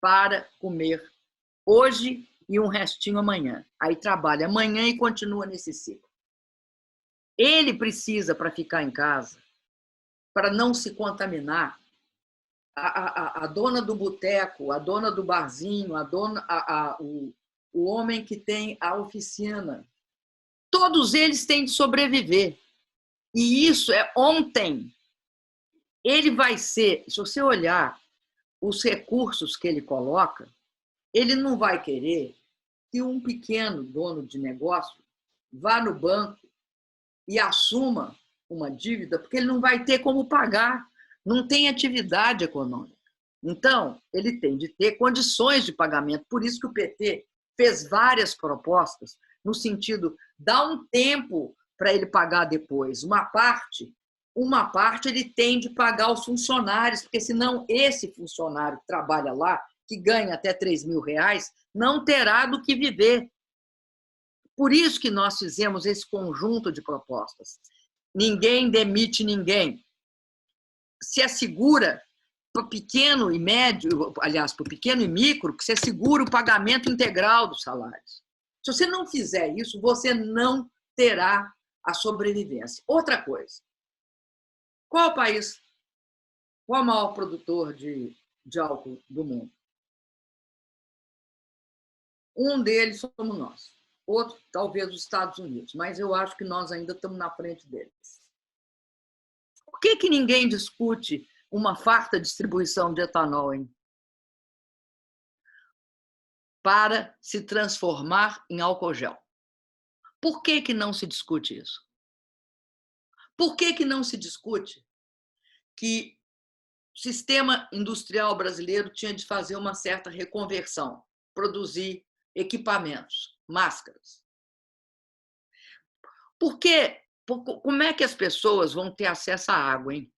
para comer hoje e um restinho amanhã. Aí trabalha amanhã e continua nesse ciclo. Ele precisa, para ficar em casa, para não se contaminar, a dona do boteco, a dona do barzinho, o homem que tem a oficina, todos eles têm de sobreviver. E isso é ontem. Ele vai ser, se você olhar os recursos que ele coloca, ele não vai querer que um pequeno dono de negócio vá no banco e assuma uma dívida, porque ele não vai ter como pagar, não tem atividade econômica. Então, ele tem de ter condições de pagamento. Por isso que o PT fez várias propostas no sentido, dá um tempo para ele pagar depois. Uma parte ele tem de pagar os funcionários, porque senão esse funcionário que trabalha lá, que ganha até R$3.000, não terá do que viver. Por isso que nós fizemos esse conjunto de propostas. Ninguém demite ninguém. Se assegura para o pequeno e médio, aliás, para o pequeno e micro, que se assegura o pagamento integral dos salários. Se você não fizer isso, você não terá a sobrevivência. Outra coisa. Qual o país, qual o maior produtor de álcool do mundo? Um deles somos nós. Outro, talvez, os Estados Unidos. Mas eu acho que nós ainda estamos na frente deles. Por que ninguém discute uma farta distribuição de etanol, hein? Para se transformar em álcool gel? Por que não se discute isso? Por que não se discute que o sistema industrial brasileiro tinha de fazer uma certa reconversão, produzir equipamentos, máscaras? Como é que as pessoas vão ter acesso à água, hein?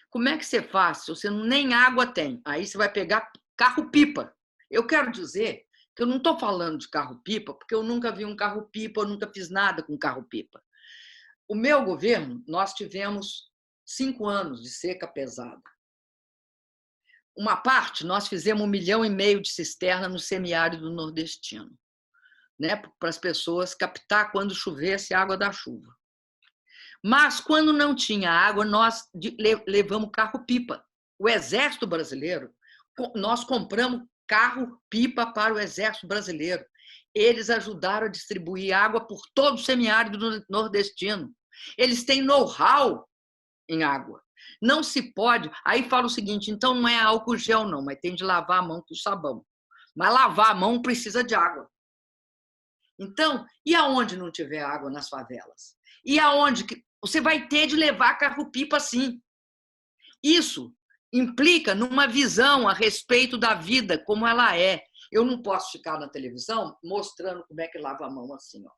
Como é que você faz se você nem água tem? Aí você vai pegar Carro-pipa. Eu quero dizer que eu não estou falando de carro-pipa, porque eu nunca vi um carro-pipa, eu nunca fiz nada com carro-pipa. O meu governo, nós tivemos 5 anos de seca pesada. Uma parte, nós fizemos 1,5 milhão de cisterna no semiárido nordestino, né, para as pessoas captar quando chovesse a água da chuva. Mas, quando não tinha água, nós levamos carro-pipa. O Exército Brasileiro, nós compramos carro-pipa para o Exército Brasileiro. Eles ajudaram a distribuir água por todo o semiárido nordestino. Eles têm know-how em água. Não se pode... Aí fala o seguinte, então não é álcool gel, não, mas tem de lavar a mão com sabão. Mas lavar a mão precisa de água. Então, e aonde não tiver água nas favelas? E aonde que... Você vai ter de levar carro-pipa, sim. Isso implica numa visão a respeito da vida, como ela é. Eu não posso ficar na televisão mostrando como é que lava a mão assim. Ó.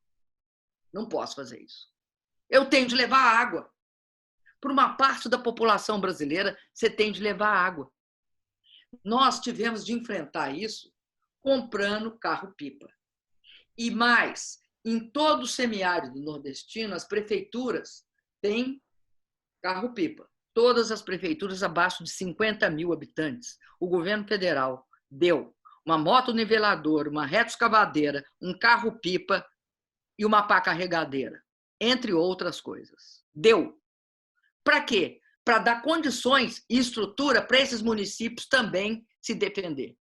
Não posso fazer isso. Eu tenho de levar água. Para uma parte da população brasileira, você tem de levar água. Nós tivemos de enfrentar isso comprando carro-pipa. E mais, em todo o semiárido nordestino, as prefeituras têm carro-pipa. Todas as prefeituras abaixo de 50 mil habitantes. O governo federal deu uma moto-niveladora, uma retroescavadeira, um carro-pipa e uma pá carregadeira, entre outras coisas. Deu. Para quê? Para dar condições e estrutura para esses municípios também se defender.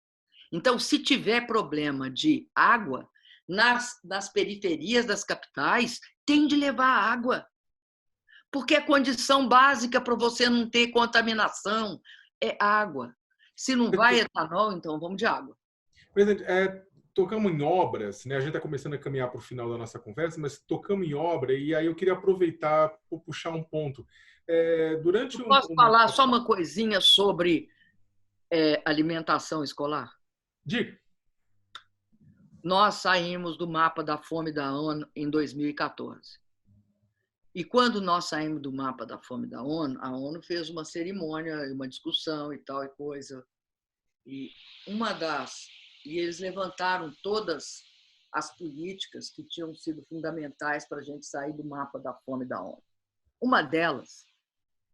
Então, se tiver problema de água, nas periferias das capitais, tem de levar água. Porque a condição básica para você não ter contaminação é água. Se não vai etanol, então vamos de água.
Presidente, tocamos em obras, né? A gente está começando a caminhar para o final da nossa conversa, mas tocamos em obra e aí eu queria aproveitar para puxar um ponto.
Posso falar só uma coisinha sobre alimentação escolar?
Diga.
Nós saímos do mapa da fome da ONU em 2014. E quando nós saímos do mapa da fome da ONU, a ONU fez uma cerimônia, uma discussão e tal e coisa. E eles levantaram todas as políticas que tinham sido fundamentais para a gente sair do mapa da fome da ONU. Uma delas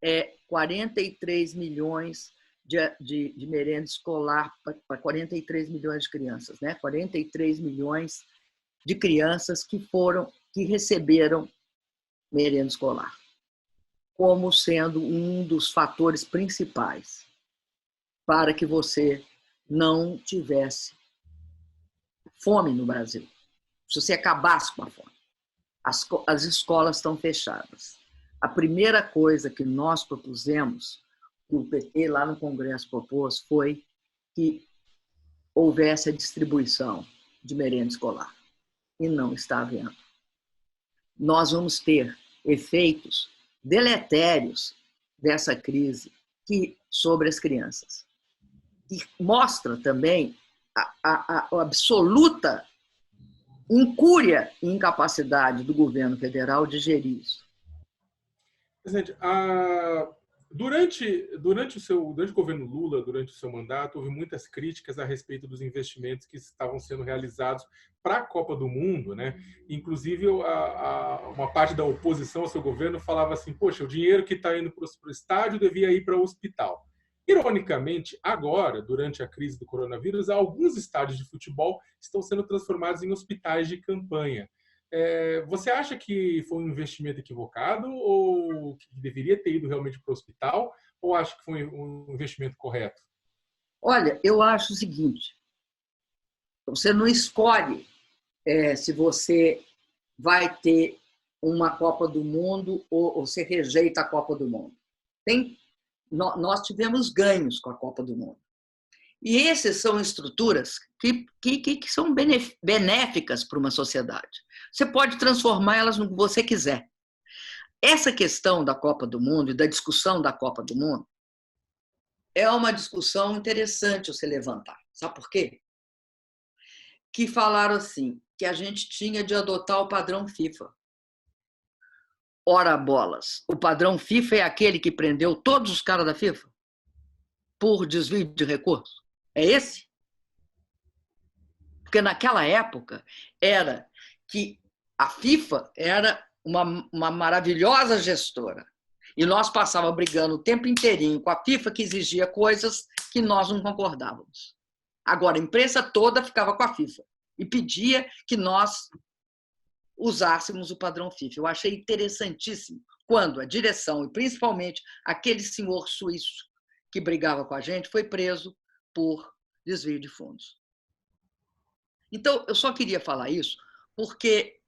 é 43 milhões de merenda escolar para 43 milhões de crianças, né? 43 milhões de crianças que receberam merenda escolar, como sendo um dos fatores principais para que você não tivesse fome no Brasil. Se você acabasse com a fome. As escolas estão fechadas. A primeira coisa que nós propusemos, que o PT lá no Congresso propôs, foi que houvesse a distribuição de merenda escolar. E não está havendo. Nós vamos ter efeitos deletérios dessa crise sobre as crianças. E mostra também a absoluta incúria e incapacidade do governo federal de gerir isso.
Presidente, durante o governo Lula, durante o seu mandato, houve muitas críticas a respeito dos investimentos que estavam sendo realizados para a Copa do Mundo, né? Inclusive, uma parte da oposição ao seu governo falava assim, poxa, o dinheiro que está indo para o estádio devia ir para o hospital. Ironicamente, agora, durante a crise do coronavírus, alguns estádios de futebol estão sendo transformados em hospitais de campanha. Você acha que foi um investimento equivocado ou que deveria ter ido realmente para o hospital? Ou acha que foi um investimento correto?
Olha, eu acho o seguinte, você não escolhe se você vai ter uma Copa do Mundo ou você rejeita a Copa do Mundo. Nós tivemos ganhos com a Copa do Mundo. E essas são estruturas que são benéficas para uma sociedade. Você pode transformá-las no que você quiser. Essa questão da Copa do Mundo e da discussão da Copa do Mundo é uma discussão interessante você levantar. Sabe por quê? Que falaram assim, que a gente tinha de adotar o padrão FIFA. Ora bolas, o padrão FIFA é aquele que prendeu todos os caras da FIFA por desvio de recursos? É esse? Porque naquela época era que a FIFA era uma maravilhosa gestora. E nós passávamos brigando o tempo inteirinho com a FIFA, que exigia coisas que nós não concordávamos. Agora, a imprensa toda ficava com a FIFA e pedia que nós usássemos o padrão FIFA. Eu achei interessantíssimo quando a direção, e principalmente aquele senhor suíço que brigava com a gente, foi preso por desvio de fundos. Então, eu só queria falar isso porque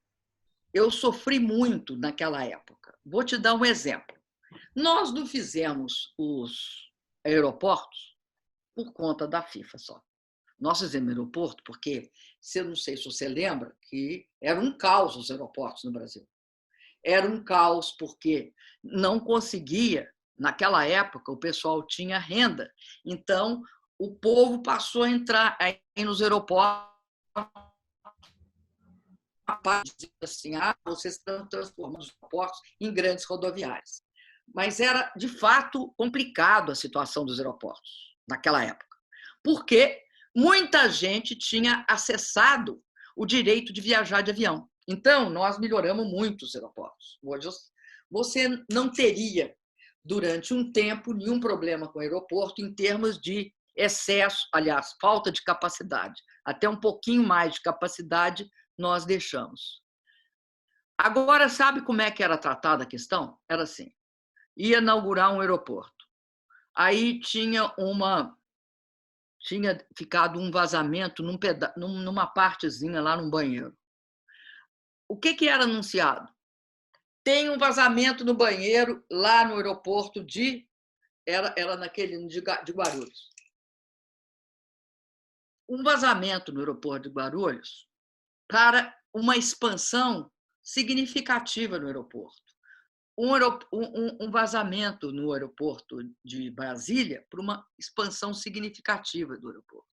eu sofri muito naquela época. Vou te dar um exemplo. Nós não fizemos os aeroportos por conta da FIFA só. Nós fizemos aeroporto porque, eu não sei se você lembra, que era um caos os aeroportos no Brasil. Era um caos porque não conseguia, naquela época, o pessoal tinha renda. Então, o povo passou a entrar aí nos aeroportos assim, vocês estão transformando os aeroportos em grandes rodoviárias. Mas era, de fato, complicado a situação dos aeroportos naquela época, porque muita gente tinha acessado o direito de viajar de avião. Então, nós melhoramos muito os aeroportos. Hoje, você não teria, durante um tempo, nenhum problema com o aeroporto em termos de excesso, aliás, falta de capacidade. Até um pouquinho mais de capacidade nós deixamos. Agora, sabe como é que era tratada a questão? Era assim, ia inaugurar um aeroporto. Aí tinha ficado um vazamento numa partezinha lá no banheiro. O que era anunciado? Tem um vazamento no banheiro lá no aeroporto era naquele de Guarulhos. Um vazamento no aeroporto de Guarulhos para uma expansão significativa no aeroporto. Um vazamento no aeroporto de Brasília para uma expansão significativa do aeroporto.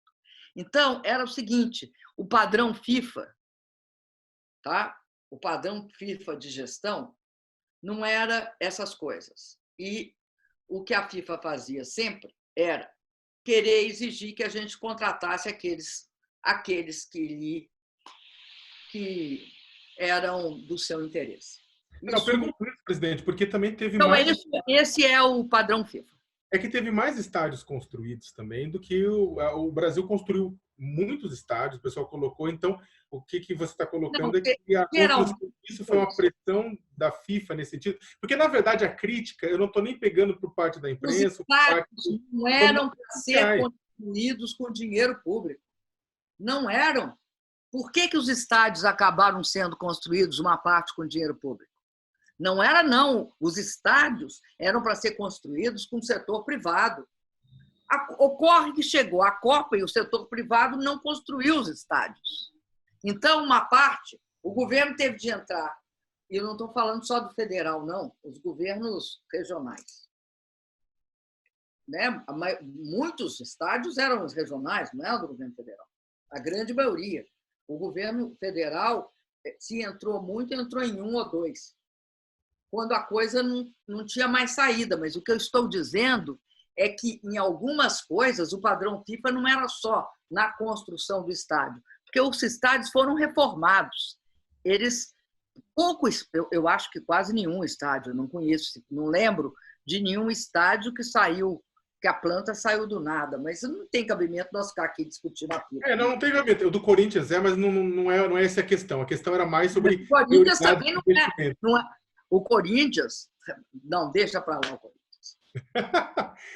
Então, era o seguinte, o padrão FIFA, tá? O padrão FIFA de gestão não era essas coisas. E o que a FIFA fazia sempre era querer exigir que a gente contratasse aqueles que eram do seu interesse.
Não, pergunto isso, presidente, porque também teve
então,
mais...
esse é o padrão FIFA.
É que teve mais estádios construídos também do que o Brasil construiu muitos estádios, o pessoal colocou. Então, o que você está colocando é que isso foi uma pressão da FIFA nesse sentido. Porque, na verdade, a crítica, eu não estou nem pegando por parte da imprensa...
Os estádios não eram para ser construídos com dinheiro público. Não eram. Por que os estádios acabaram sendo construídos uma parte com dinheiro público? Não era, não. Os estádios eram para ser construídos com o setor privado. Ocorre que chegou a Copa e o setor privado não construiu os estádios. Então, uma parte, o governo teve de entrar. E eu não estou falando só do federal, não. Os governos regionais. Né? Muitos estádios eram os regionais, não é do governo federal. A grande maioria. O governo federal, se entrou muito, entrou em 1 ou 2. Quando a coisa não tinha mais saída. Mas o que eu estou dizendo é que, em algumas coisas, o padrão FIFA não era só na construção do estádio, porque os estádios foram reformados. Eu acho que quase nenhum estádio, não conheço, não lembro de nenhum estádio que a planta saiu do nada, mas não tem cabimento nós ficar aqui discutindo aquilo.
Não tem cabimento. O do Corinthians mas não é essa a questão. A questão era mais sobre...
O Corinthians também não é. O Corinthians... Não, deixa para lá o Corinthians.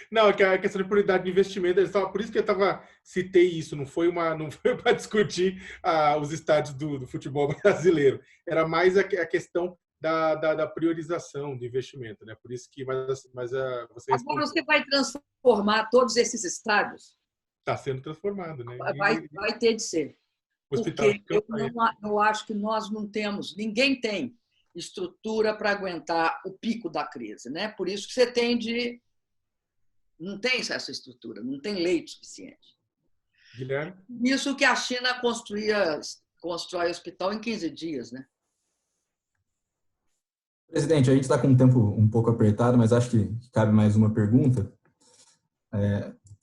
Não, que a questão de prioridade de investimento, por isso que eu citei isso, não foi para discutir os estádios do futebol brasileiro. Era mais a questão da priorização do investimento, né? Por isso que você
agora você vai transformar todos esses estádios?
Está sendo transformado, né?
Vai ter de ser. Porque eu acho que nós não temos, ninguém tem estrutura para aguentar o pico da crise, né? Por isso que você não tem essa estrutura, não tem leito suficiente.
Guilherme?
Isso que a China constrói hospital em 15 dias, né?
Presidente, a gente está com um tempo um pouco apertado, mas acho que cabe mais uma pergunta.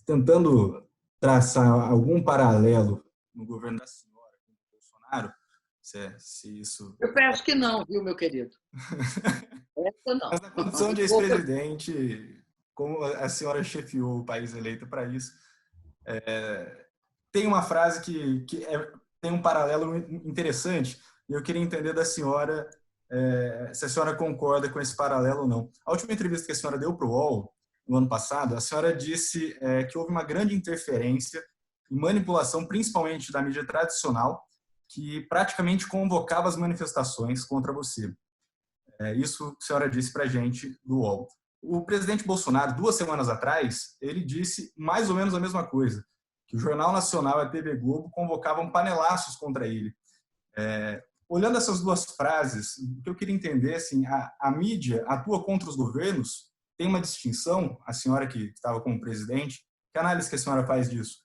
Tentando traçar algum paralelo no governo da senhora com o Bolsonaro? Se isso...
Eu peço que não, viu, meu querido? Essa não.
Mas na condição de ex-presidente, como a senhora chefiou o país eleito para isso, tem uma frase que tem um paralelo interessante, e eu queria entender da senhora se a senhora concorda com esse paralelo ou não. A última entrevista que a senhora deu para o UOL, no ano passado, a senhora disse que houve uma grande interferência e manipulação, principalmente da mídia tradicional, que praticamente convocava as manifestações contra você. Isso a senhora disse para a gente do UOL. O presidente Bolsonaro, 2 semanas atrás, ele disse mais ou menos a mesma coisa, que o Jornal Nacional e a TV Globo convocavam panelaços contra ele. Olhando essas 2 frases, o que eu queria entender, assim, a mídia atua contra os governos? Tem uma distinção? A senhora que estava como presidente, que análise que a senhora faz disso?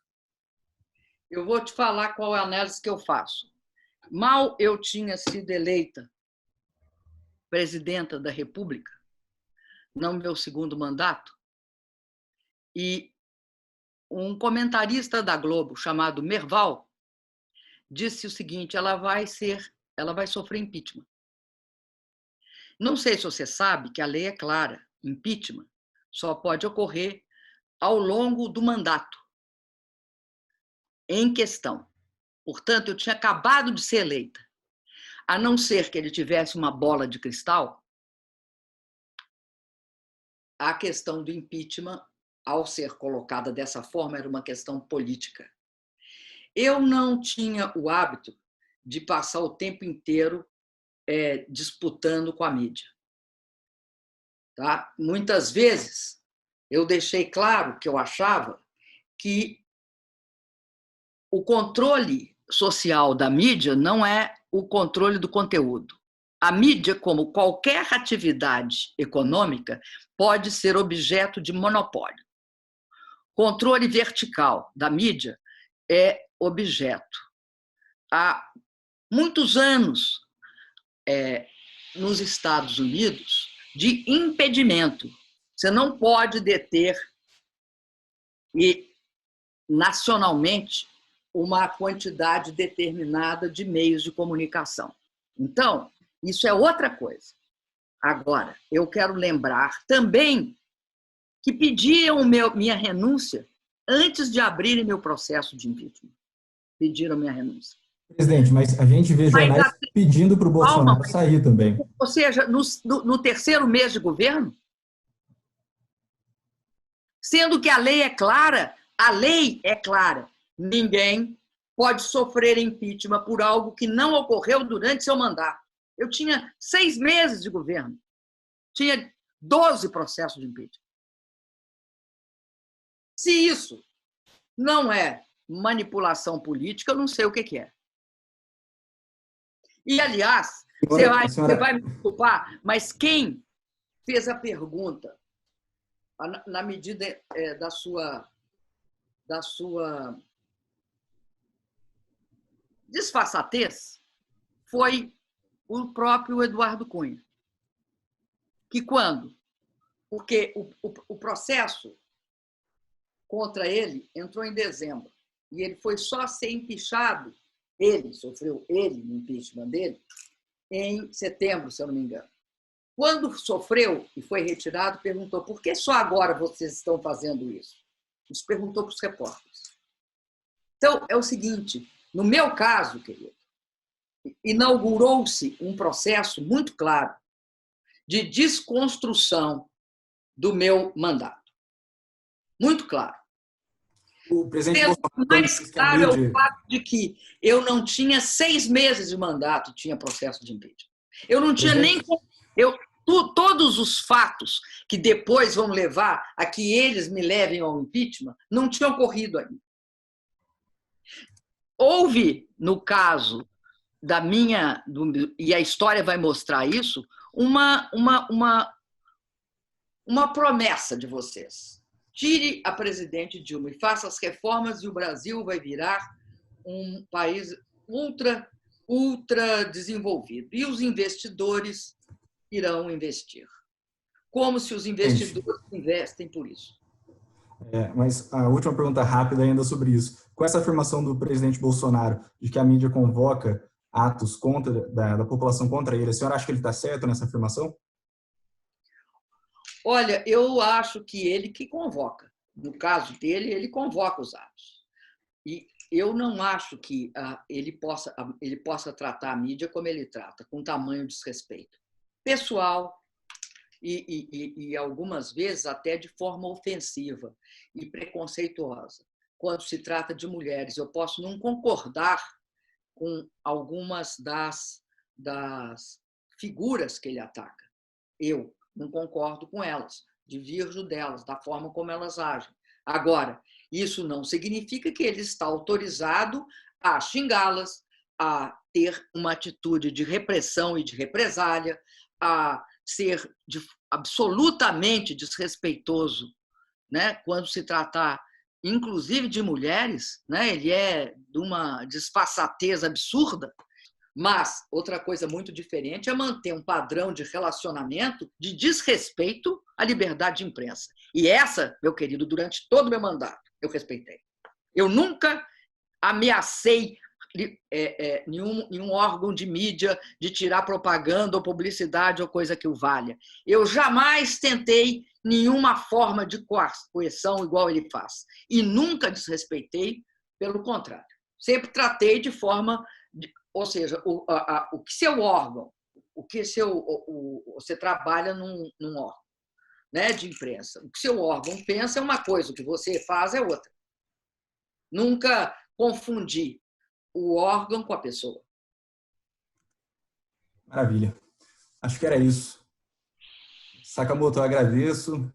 Eu vou te falar qual é a análise que eu faço. Mal eu tinha sido eleita presidenta da República, no meu 2º mandato, e um comentarista da Globo chamado Merval disse o seguinte: ela vai sofrer impeachment. Não sei se você sabe que a lei é clara, impeachment só pode ocorrer ao longo do mandato em questão. Portanto, eu tinha acabado de ser eleita. A não ser que ele tivesse uma bola de cristal, a questão do impeachment, ao ser colocada dessa forma, era uma questão política. Eu não tinha o hábito de passar o tempo inteiro disputando com a mídia. Tá? Muitas vezes, eu deixei claro que eu achava que o controle social da mídia não é o controle do conteúdo. A mídia, como qualquer atividade econômica, pode ser objeto de monopólio. Controle vertical da mídia é objeto. Há muitos anos, nos Estados Unidos, de impedimento. Você não pode deter nacionalmente uma quantidade determinada de meios de comunicação. Então, isso é outra coisa. Agora, eu quero lembrar também que pediram minha renúncia antes de abrirem meu processo de impeachment. Pediram minha renúncia.
Presidente, mas a gente vê jornais pedindo para o Bolsonaro sair também.
Ou seja, no 3º mês de governo, sendo que a lei é clara, ninguém pode sofrer impeachment por algo que não ocorreu durante seu mandato. Eu tinha 6 meses de governo, tinha 12 processos de impeachment. Se isso não é manipulação política, eu não sei o que é. E, aliás, você vai me desculpar, mas quem fez a pergunta, na medida da sua disfarçatez, foi o próprio Eduardo Cunha. Que quando? Porque o processo contra ele entrou em dezembro e ele foi só ser empichado, sofreu o impeachment dele, em setembro, se eu não me engano. Quando sofreu e foi retirado, perguntou: por que só agora vocês estão fazendo isso? Isso perguntou para os repórteres. Então, é o seguinte, no meu caso, querido, inaugurou-se um processo muito claro de desconstrução do meu mandato. Muito claro.
O presidente
Bolsonaro mais claro é o fato de que eu não tinha 6 meses de mandato e tinha processo de impeachment. Eu não tinha nem... todos os fatos que depois vão levar a que eles me levem ao impeachment não tinham ocorrido ainda. Houve, no caso da minha... e a história vai mostrar isso, uma promessa de vocês. Tire a presidente Dilma e faça as reformas e o Brasil vai virar um país ultra desenvolvido. E os investidores irão investir. Como se os investidores investem por isso.
Mas a última pergunta rápida ainda sobre isso. Com essa afirmação do presidente Bolsonaro de que a mídia convoca atos da população contra ele, a senhora acha que ele está certo nessa afirmação?
Olha, eu acho que ele que convoca. No caso dele, ele convoca os atos. E eu não acho que ele possa tratar a mídia como ele trata, com tamanho desrespeito pessoal e algumas vezes até de forma ofensiva e preconceituosa. Quando se trata de mulheres, eu posso não concordar com algumas das figuras que ele ataca. Eu não concordo com elas, divirjo delas, da forma como elas agem. Agora, isso não significa que ele está autorizado a xingá-las, a ter uma atitude de repressão e de represália, a ser absolutamente desrespeitoso, né? Quando se tratar, inclusive, de mulheres, né? Ele é de uma desfaçatez absurda. Mas outra coisa muito diferente é manter um padrão de relacionamento de desrespeito à liberdade de imprensa. E essa, meu querido, durante todo o meu mandato, eu respeitei. Eu nunca ameacei nenhum órgão de mídia de tirar propaganda ou publicidade ou coisa que o valha. Eu jamais tentei nenhuma forma de coerção igual ele faz. E nunca desrespeitei, pelo contrário. Sempre tratei de forma... Ou seja, o que seu órgão, você trabalha num órgão, né, de imprensa, o que seu órgão pensa é uma coisa, o que você faz é outra. Nunca confundir o órgão com a pessoa.
Maravilha. Acho que era isso. Sakamoto, eu agradeço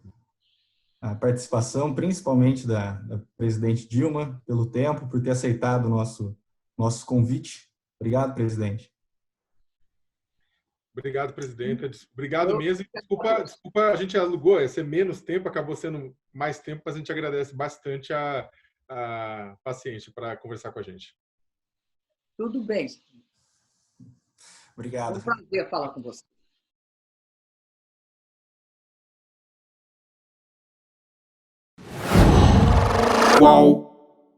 a participação, principalmente da presidente Dilma, pelo tempo, por ter aceitado o nosso convite. Obrigado, presidente.
Obrigado, presidente. Obrigado mesmo. Desculpa, a gente alugou, ia ser menos tempo, acabou sendo mais tempo, mas a gente agradece bastante a paciência para conversar com a gente.
Tudo bem.
Obrigado.
Foi um prazer falar com você.
Qual?